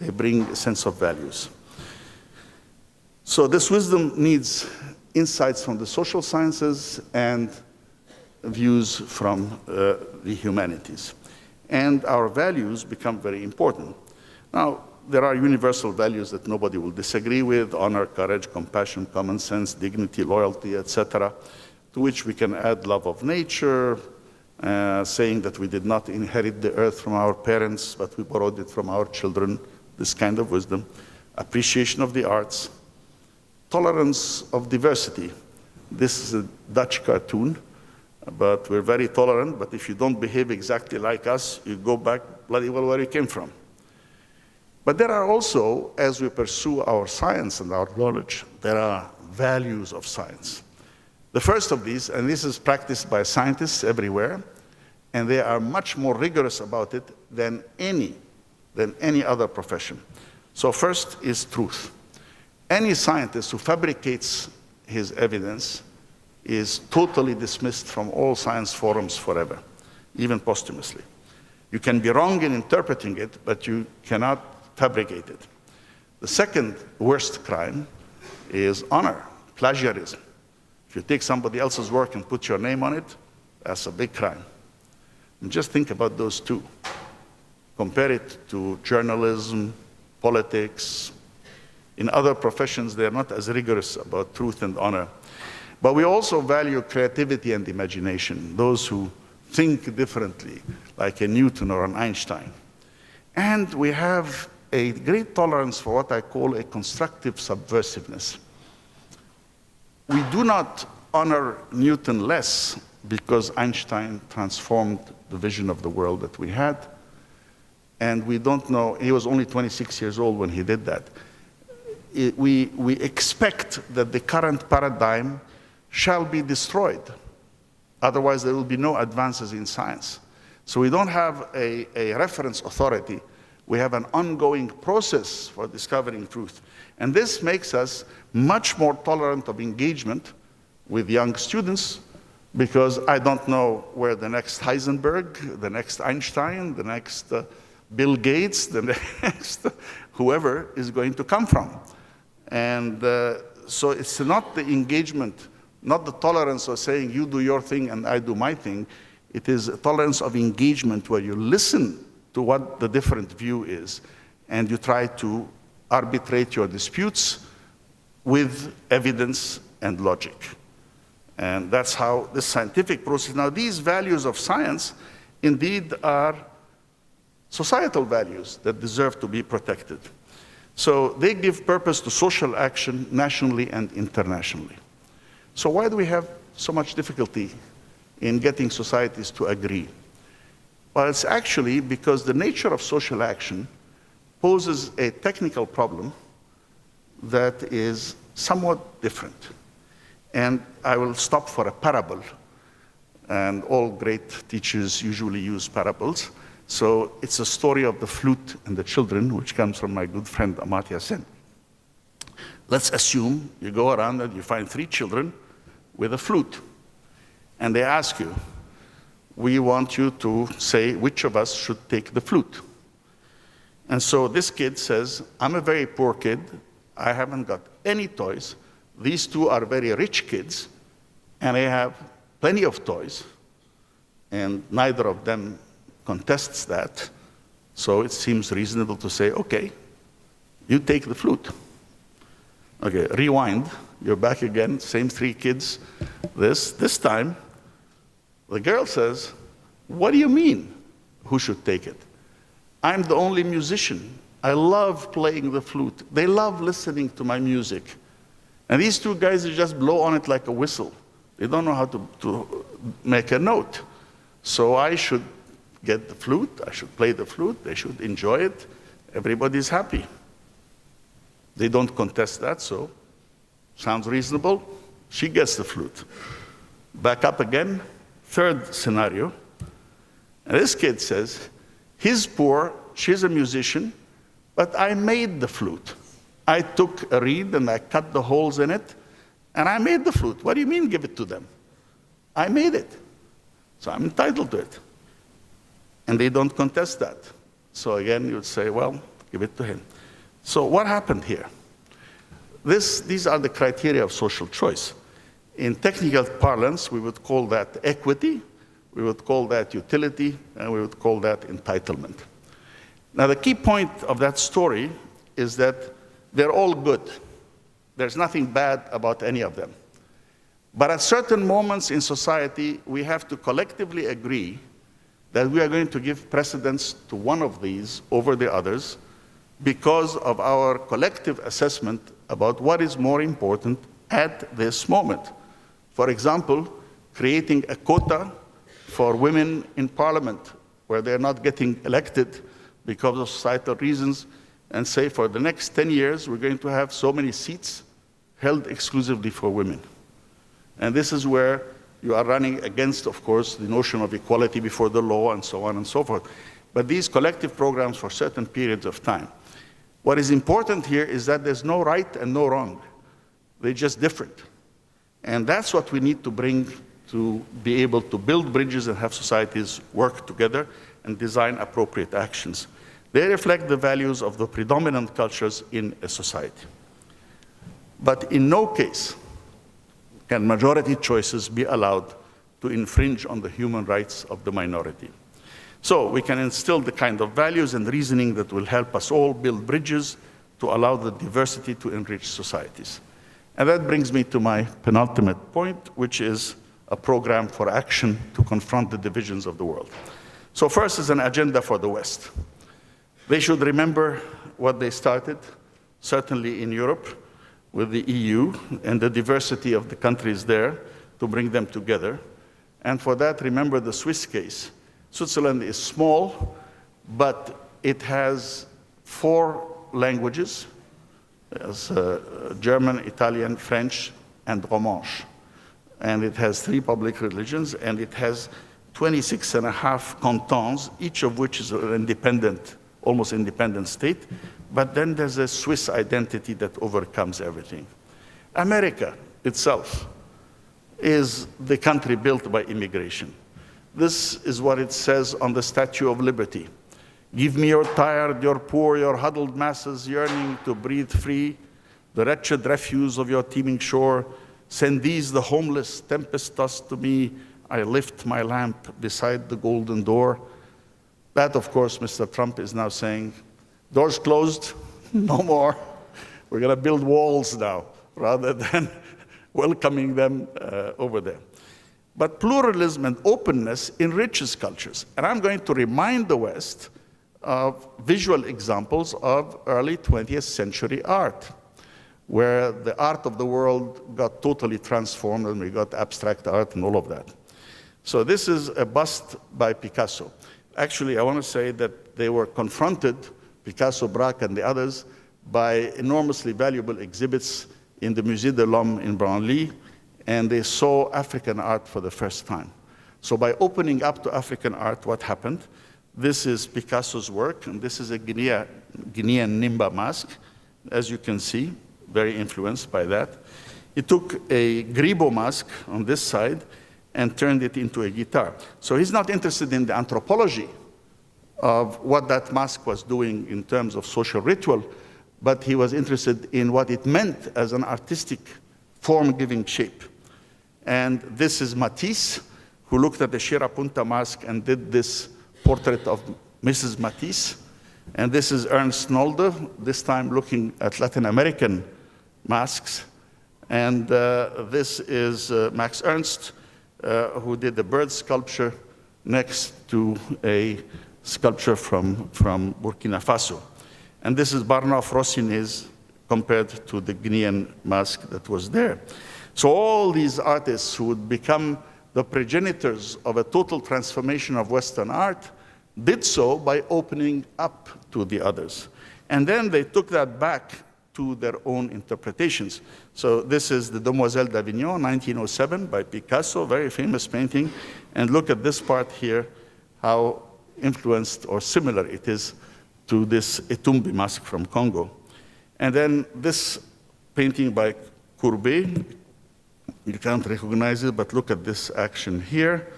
They bring a sense of values. So this wisdom needs insights from the social sciences and views from the humanities. and our values become very important. Now, there are universal values that nobody will disagree with: honor, courage, compassion, common sense, dignity, loyalty, etc., to which we can add love of nature, saying that we did not inherit the earth from our parents, but we borrowed it from our children, this kind of wisdom, appreciation of the arts, tolerance of diversity. This is a Dutch cartoon, but we're very tolerant, but if you don't behave exactly like us, you go back bloody well where you came from. But there are also, as we pursue our science and our knowledge, there are values of science. The first of these, and this is practiced by scientists everywhere, and they are much more rigorous about it than any other profession. So first is truth. Any scientist who fabricates his evidence is totally dismissed from all science forums forever, even posthumously. You can be wrong in interpreting it, but you cannot fabricate it. The second worst crime is honor, plagiarism. If you take somebody else's work and put your name on it, that's a big crime. And just think about those two. Compare it to journalism, politics. In other professions, they're not as rigorous about truth and honor. But we also value creativity and imagination, those who think differently, like a Newton or an Einstein. And we have a great tolerance for what I call a constructive subversiveness. We do not honor Newton less because Einstein transformed the vision of the world that we had. And we don't know, he was only 26 years old when he did that. We expect that the current paradigm shall be destroyed. Otherwise, there will be no advances in science. So we don't have a reference authority. We have an ongoing process for discovering truth. And this makes us much more tolerant of engagement with young students, because I don't know where the next Heisenberg, the next Einstein, the next Bill Gates, the next whoever is going to come from. And so it's not the engagement, not the tolerance of saying you do your thing and I do my thing. It is a tolerance of engagement where you listen to what the different view is, and you try to arbitrate your disputes with evidence and logic. And that's how the scientific process. Now, these values of science indeed are societal values that deserve to be protected. So they give purpose to social action nationally and internationally. So why do we have so much difficulty in getting societies to agree? Well, it's actually because the nature of social action poses a technical problem that is somewhat different. And I will stop for a parable. And all great teachers usually use parables. So it's a story of the flute and the children, which comes from my good friend Amartya Sen. Let's assume you go around and you find 3 children with a flute. And they ask you, we want you to say which of us should take the flute. And so this kid says, I'm a very poor kid. I haven't got any toys. These 2 are very rich kids, and they have plenty of toys. And neither of them contests that. So it seems reasonable to say, okay, you take the flute. Okay, rewind. You're back again, same 3 kids. This time, the girl says, what do you mean, who should take it? I'm the only musician. I love playing the flute. They love listening to my music. And these 2 guys just blow on it like a whistle. They don't know how to make a note. So I should get the flute, I should play the flute, they should enjoy it. Everybody's happy. They don't contest that, so sounds reasonable. She gets the flute. Back up again, 3rd scenario. And this kid says, he's poor, she's a musician, but I made the flute. I took a reed and I cut the holes in it, and I made the flute. What do you mean, give it to them? I made it, so I'm entitled to it. And they don't contest that. So again, you would say, well, give it to him. So what happened here? These are the criteria of social choice. In technical parlance, we would call that equity. we would call that utility, and we would call that entitlement. Now, the key point of that story is that they're all good. There's nothing bad about any of them. But at certain moments in society, we have to collectively agree that we are going to give precedence to one of these over the others because of our collective assessment about what is more important at this moment. For example, creating a quota for women in parliament where they're not getting elected because of societal reasons, and say for the next 10 years, we're going to have so many seats held exclusively for women. And this is where you are running against, of course, the notion of equality before the law and so on and so forth. But these collective programs for certain periods of time. What is important here is that there's no right and no wrong. They're just different. And that's what we need to bring to be able to build bridges and have societies work together and design appropriate actions. They reflect the values of the predominant cultures in a society. But in no case can majority choices be allowed to infringe on the human rights of the minority. So we can instill the kind of values and reasoning that will help us all build bridges to allow the diversity to enrich societies. And that brings me to my penultimate point, which is a program for action to confront the divisions of the world. So first is an agenda for the West. They should remember what they started, certainly in Europe, with the EU and the diversity of the countries there to bring them together. And for that, remember the Swiss case. Switzerland is small, but it has 4 languages, German, Italian, French, and Romanche. And it has 3 public religions, and it has 26.5 cantons, each of which is an independent, almost independent state. But then there's a Swiss identity that overcomes everything. America itself is the country built by immigration. This is what it says on the Statue of Liberty. Give me your tired, your poor, your huddled masses yearning to breathe free, the wretched refuse of your teeming shore. Send these, the homeless, tempest-tossed to me. I lift my lamp beside the golden door. That, of course, Mr. Trump is now saying, doors closed, no more. We're going to build walls now, rather than welcoming them over there. But pluralism and openness enriches cultures. And I'm going to remind the West of visual examples of early 20th century art, where the art of the world got totally transformed and we got abstract art and all of that. So this is a bust by Picasso. Actually, I want to say that they were confronted, Picasso, Braque, and the others, by enormously valuable exhibits in the Musée de l'Homme in Branly, and they saw African art for the first time. So by opening up to African art, what happened? This is Picasso's work, and this is a Guinean Nimba mask, as you can see, very influenced by that. He took a Gribo mask on this side and turned it into a guitar. So he's not interested in the anthropology of what that mask was doing in terms of social ritual, but he was interested in what it meant as an artistic form-giving shape. And this is Matisse, who looked at the Shirapunta mask and did this portrait of Mrs. Matisse. And this is Ernst Nolde, this time looking at Latin American masks. And this is Max Ernst, who did the bird sculpture next to a sculpture from Burkina Faso. And this is Barnaf Rossini's compared to the Guinean mask that was there. So all these artists who would become the progenitors of a total transformation of Western art did so by opening up to the others. And then they took that back to their own interpretations. So this is the Demoiselle d'Avignon, 1907, by Picasso, very famous painting. And look at this part here, how influenced or similar it is to this Etumbi mask from Congo. And then this painting by Courbet, you can't recognize it, but look at this action here,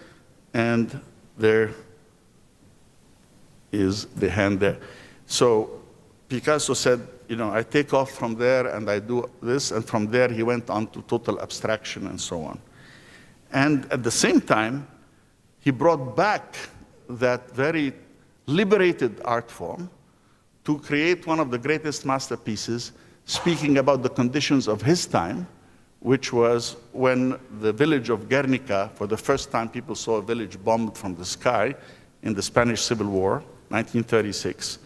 and there is the hand there. So Picasso said, you know, I take off from there and I do this, and from there he went on to total abstraction and so on. And at the same time, he brought back that very liberated art form to create one of the greatest masterpieces, speaking about the conditions of his time, which was when the village of Guernica, for the first time people saw a village bombed from the sky in the Spanish Civil War, 1936.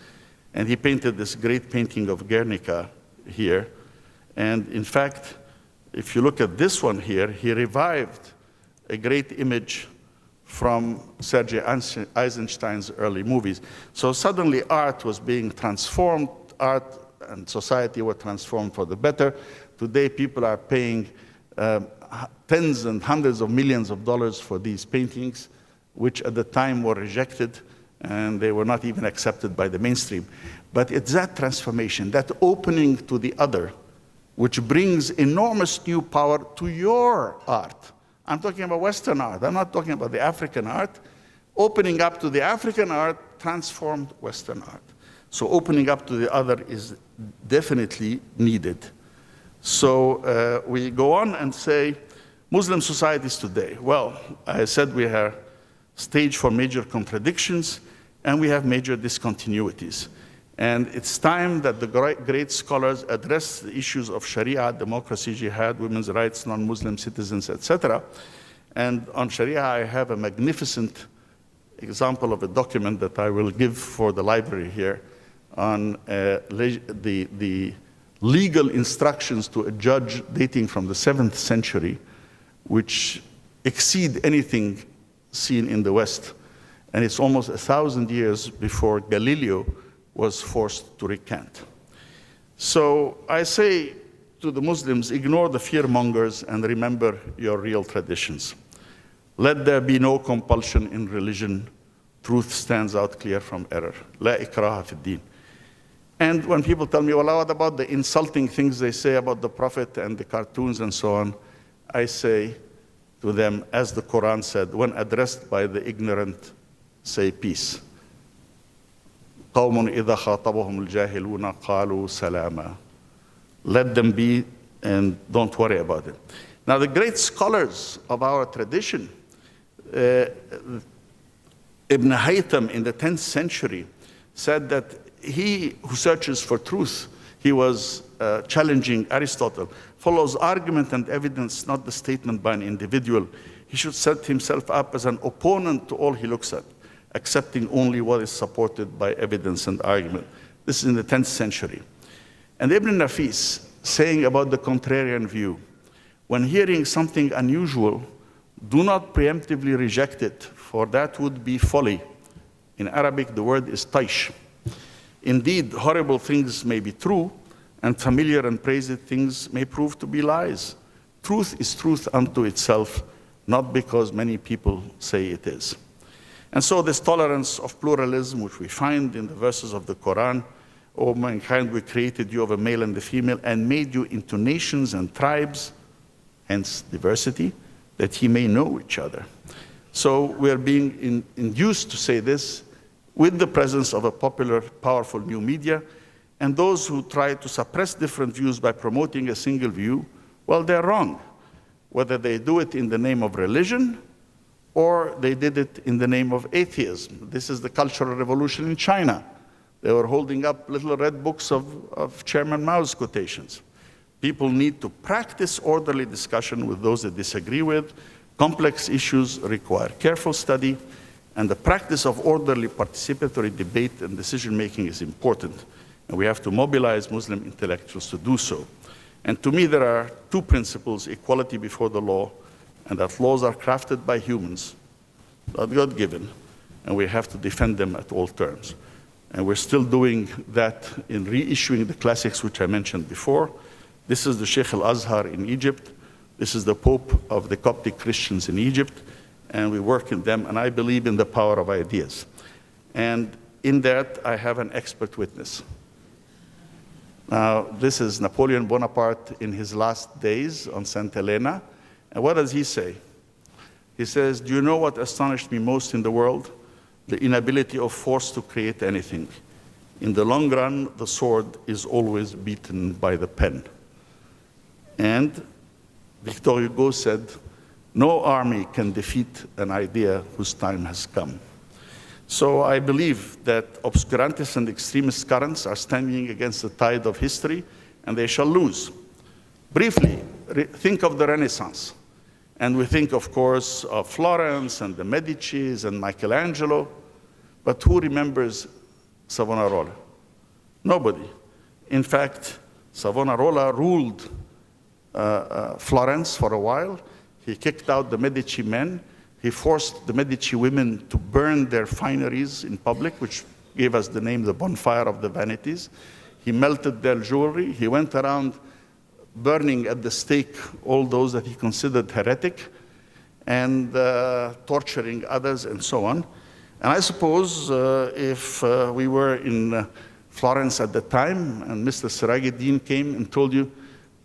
And he painted this great painting of Guernica here. And in fact, if you look at this one here, he revived a great image from Sergei Eisenstein's early movies. So suddenly art was being transformed, art and society were transformed for the better. Today people are paying tens and hundreds of millions of dollars for these paintings, which at the time were rejected and they were not even accepted by the mainstream. But it's that transformation, that opening to the other, which brings enormous new power to your art. I'm talking about Western art. I'm not talking about the African art. Opening up to the African art transformed Western art. So opening up to the other is definitely needed. So we go on and say, Muslim societies today. Well, I said we are staged for major contradictions and we have major discontinuities. And it's time that the great scholars address the issues of Sharia, democracy, jihad, women's rights, non-Muslim citizens, etc. And on Sharia, I have a magnificent example of a document that I will give for the library here on the legal instructions to a judge dating from the 7th century, which exceed anything seen in the West. And it's almost 1,000 years before Galileo was forced to recant. So I say to the Muslims, ignore the fear-mongers and remember your real traditions. Let there be no compulsion in religion. Truth stands out clear from error. La ikraha fi din. And when people tell me, well, what about the insulting things they say about the Prophet and the cartoons and so on, I say to them, as the Quran said, when addressed by the ignorant, say peace. قَوْمٌ إِذَا خَاطَبَهُمُ الْجَاهِلُونَ قَالُوا سَلَامًا. Let them be and don't worry about it. Now the great scholars of our tradition, Ibn Haytham in the 10th century said that he who searches for truth, he was challenging Aristotle, follows argument and evidence, not the statement by an individual. He should set himself up as an opponent to all he looks at, accepting only what is supported by evidence and argument. This is in the 10th century. And Ibn Nafis saying about the contrarian view, when hearing something unusual, do not preemptively reject it, for that would be folly. In Arabic, the word is taish. Indeed, horrible things may be true, and familiar and praised things may prove to be lies. Truth is truth unto itself, not because many people say it is. And so this tolerance of pluralism, which we find in the verses of the Quran, O mankind, we created you of a male and a female and made you into nations and tribes, hence diversity, that he may know each other. So we are being induced to say this with the presence of a popular, powerful new media, and those who try to suppress different views by promoting a single view, well, they're wrong. Whether they do it in the name of religion or they did it in the name of atheism. This is the Cultural Revolution in China. They were holding up little red books of Chairman Mao's quotations. People need to practice orderly discussion with those they disagree with. Complex issues require careful study, and the practice of orderly participatory debate and decision-making is important. And we have to mobilize Muslim intellectuals to do so. And to me, there are two principles: equality before the law, and that laws are crafted by humans, not God-given, and we have to defend them at all terms. And we're still doing that in reissuing the classics which I mentioned before. This is the Sheikh al-Azhar in Egypt. This is the Pope of the Coptic Christians in Egypt. And we work in them, and I believe in the power of ideas. And in that, I have an expert witness. Now, this is Napoleon Bonaparte in his last days on St. Helena. And what does he say? He says, do you know what astonished me most in the world? The inability of force to create anything. In the long run, the sword is always beaten by the pen. And Victor Hugo said, No army can defeat an idea whose time has come. So I believe that obscurantists and extremist currents are standing against the tide of history, and they shall lose. Briefly, think of the Renaissance. And we think, of course, of Florence and the Medicis and Michelangelo, but who remembers Savonarola? Nobody. In fact, Savonarola ruled Florence for a while. He kicked out the Medici men. He forced the Medici women to burn their fineries in public, which gave us the name the bonfire of the vanities. He melted their jewelry. He went around burning at the stake all those that he considered heretic, and torturing others, and so on. And I suppose if we were in Florence at the time, and Mr. Serageldin came and told you,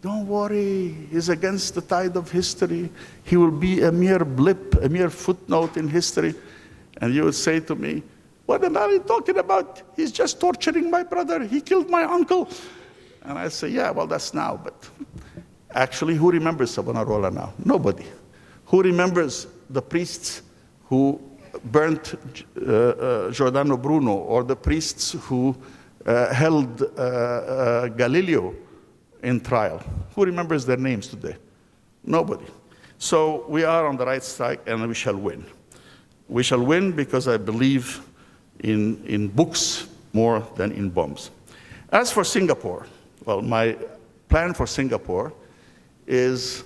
don't worry, he's against the tide of history. He will be a mere blip, a mere footnote in history. And you would say to me, what am I talking about? He's just torturing my brother. He killed my uncle. And I say, yeah, well, that's now. But actually, who remembers Savonarola now? Nobody. Who remembers the priests who burnt Giordano Bruno, or the priests who held Galileo in trial? Who remembers their names today? Nobody. So we are on the right track, and we shall win. We shall win because I believe in books more than in bombs. As for Singapore, well, my plan for Singapore is,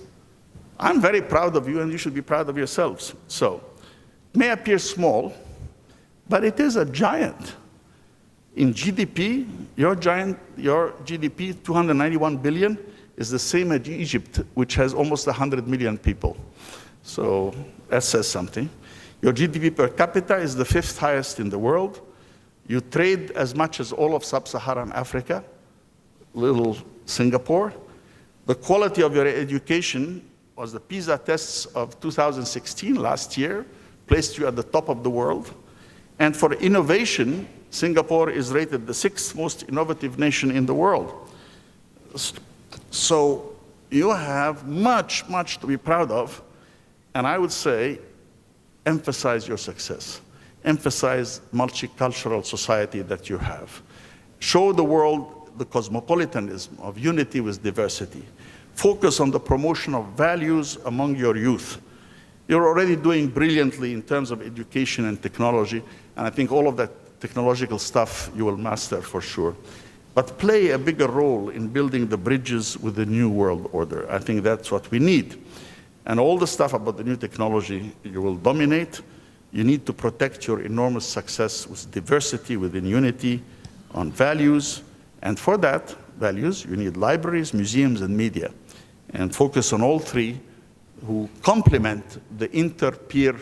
I'm very proud of you, and you should be proud of yourselves. So, it may appear small, but it is a giant. In GDP, your GDP, 291 billion, is the same as Egypt, which has almost 100 million people. So that says something. Your GDP per capita is the 5th highest in the world. You trade as much as all of sub-Saharan Africa, little Singapore. The quality of your education was the PISA tests of 2016, last year, placed you at the top of the world. And for innovation, Singapore is rated the 6th most innovative nation in the world. So you have much, much to be proud of. And I would say, emphasize your success. Emphasize multicultural society that you have. Show the world the cosmopolitanism of unity with diversity. Focus on the promotion of values among your youth. You're already doing brilliantly in terms of education and technology, and I think all of that technological stuff you will master for sure. But play a bigger role in building the bridges with the new world order. I think that's what we need. And all the stuff about the new technology, you will dominate. You need to protect your enormous success with diversity, within unity, on values. And for that, values, you need libraries, museums, and media. And focus on all three who complement the inter-peer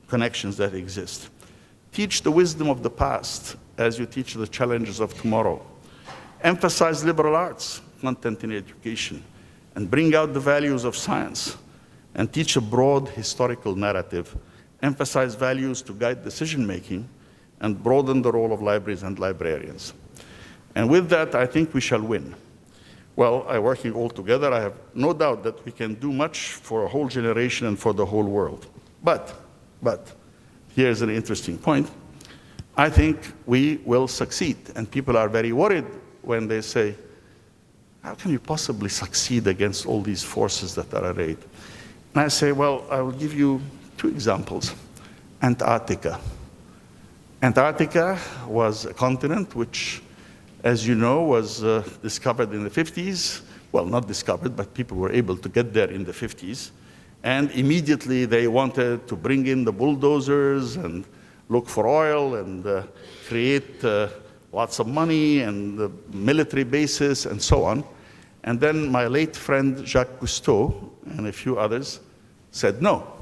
connections that exist. Teach the wisdom of the past as you teach the challenges of tomorrow. Emphasize liberal arts content in education, and bring out the values of science, and teach a broad historical narrative. Emphasize values to guide decision-making, and broaden the role of libraries and librarians. And with that, I think we shall win. Well, working all together, I have no doubt that we can do much for a whole generation and for the whole world. But, here's an interesting point. I think we will succeed, and people are very worried when they say, how can you possibly succeed against all these forces that are arrayed? And I say, well, I will give you 2 examples. Antarctica. Antarctica was a continent which, as you know, was discovered in the 50s. Well, not discovered, but people were able to get there in the 50s. And immediately they wanted to bring in the bulldozers and look for oil and create lots of money and military bases and so on. And then my late friend Jacques Cousteau and a few others said no.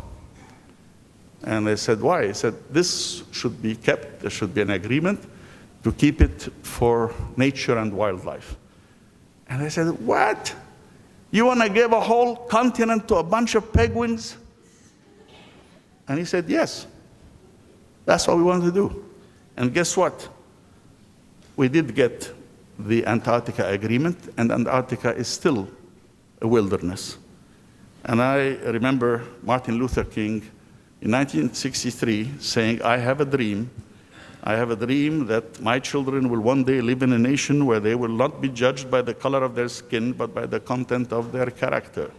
And I said, why? He said, this should be kept, there should be an agreement to keep it for nature and wildlife. And I said, what? You want to give a whole continent to a bunch of penguins? And he said, yes, that's what we want to do. And guess what? We did get the Antarctica agreement, and Antarctica is still a wilderness. And I remember Martin Luther King in 1963 saying, I have a dream that my children will one day live in a nation where they will not be judged by the color of their skin, but by the content of their character.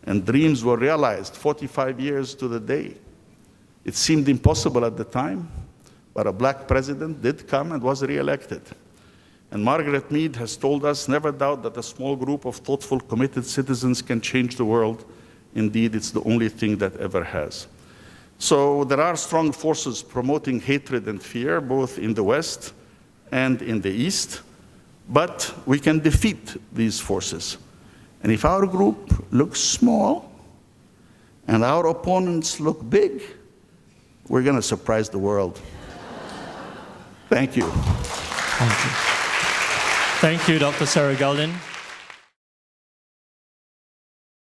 And dreams were realized 45 years to the day. It seemed impossible at the time, but a black president did come and was reelected. And Margaret Mead has told us, never doubt that a small group of thoughtful, committed citizens can change the world. Indeed, it's the only thing that ever has. So there are strong forces promoting hatred and fear, both in the West and in the East, but we can defeat these forces. And if our group looks small and our opponents look big, we're going to surprise the world. Thank you. Thank you. Thank you, Dr. Serageldin.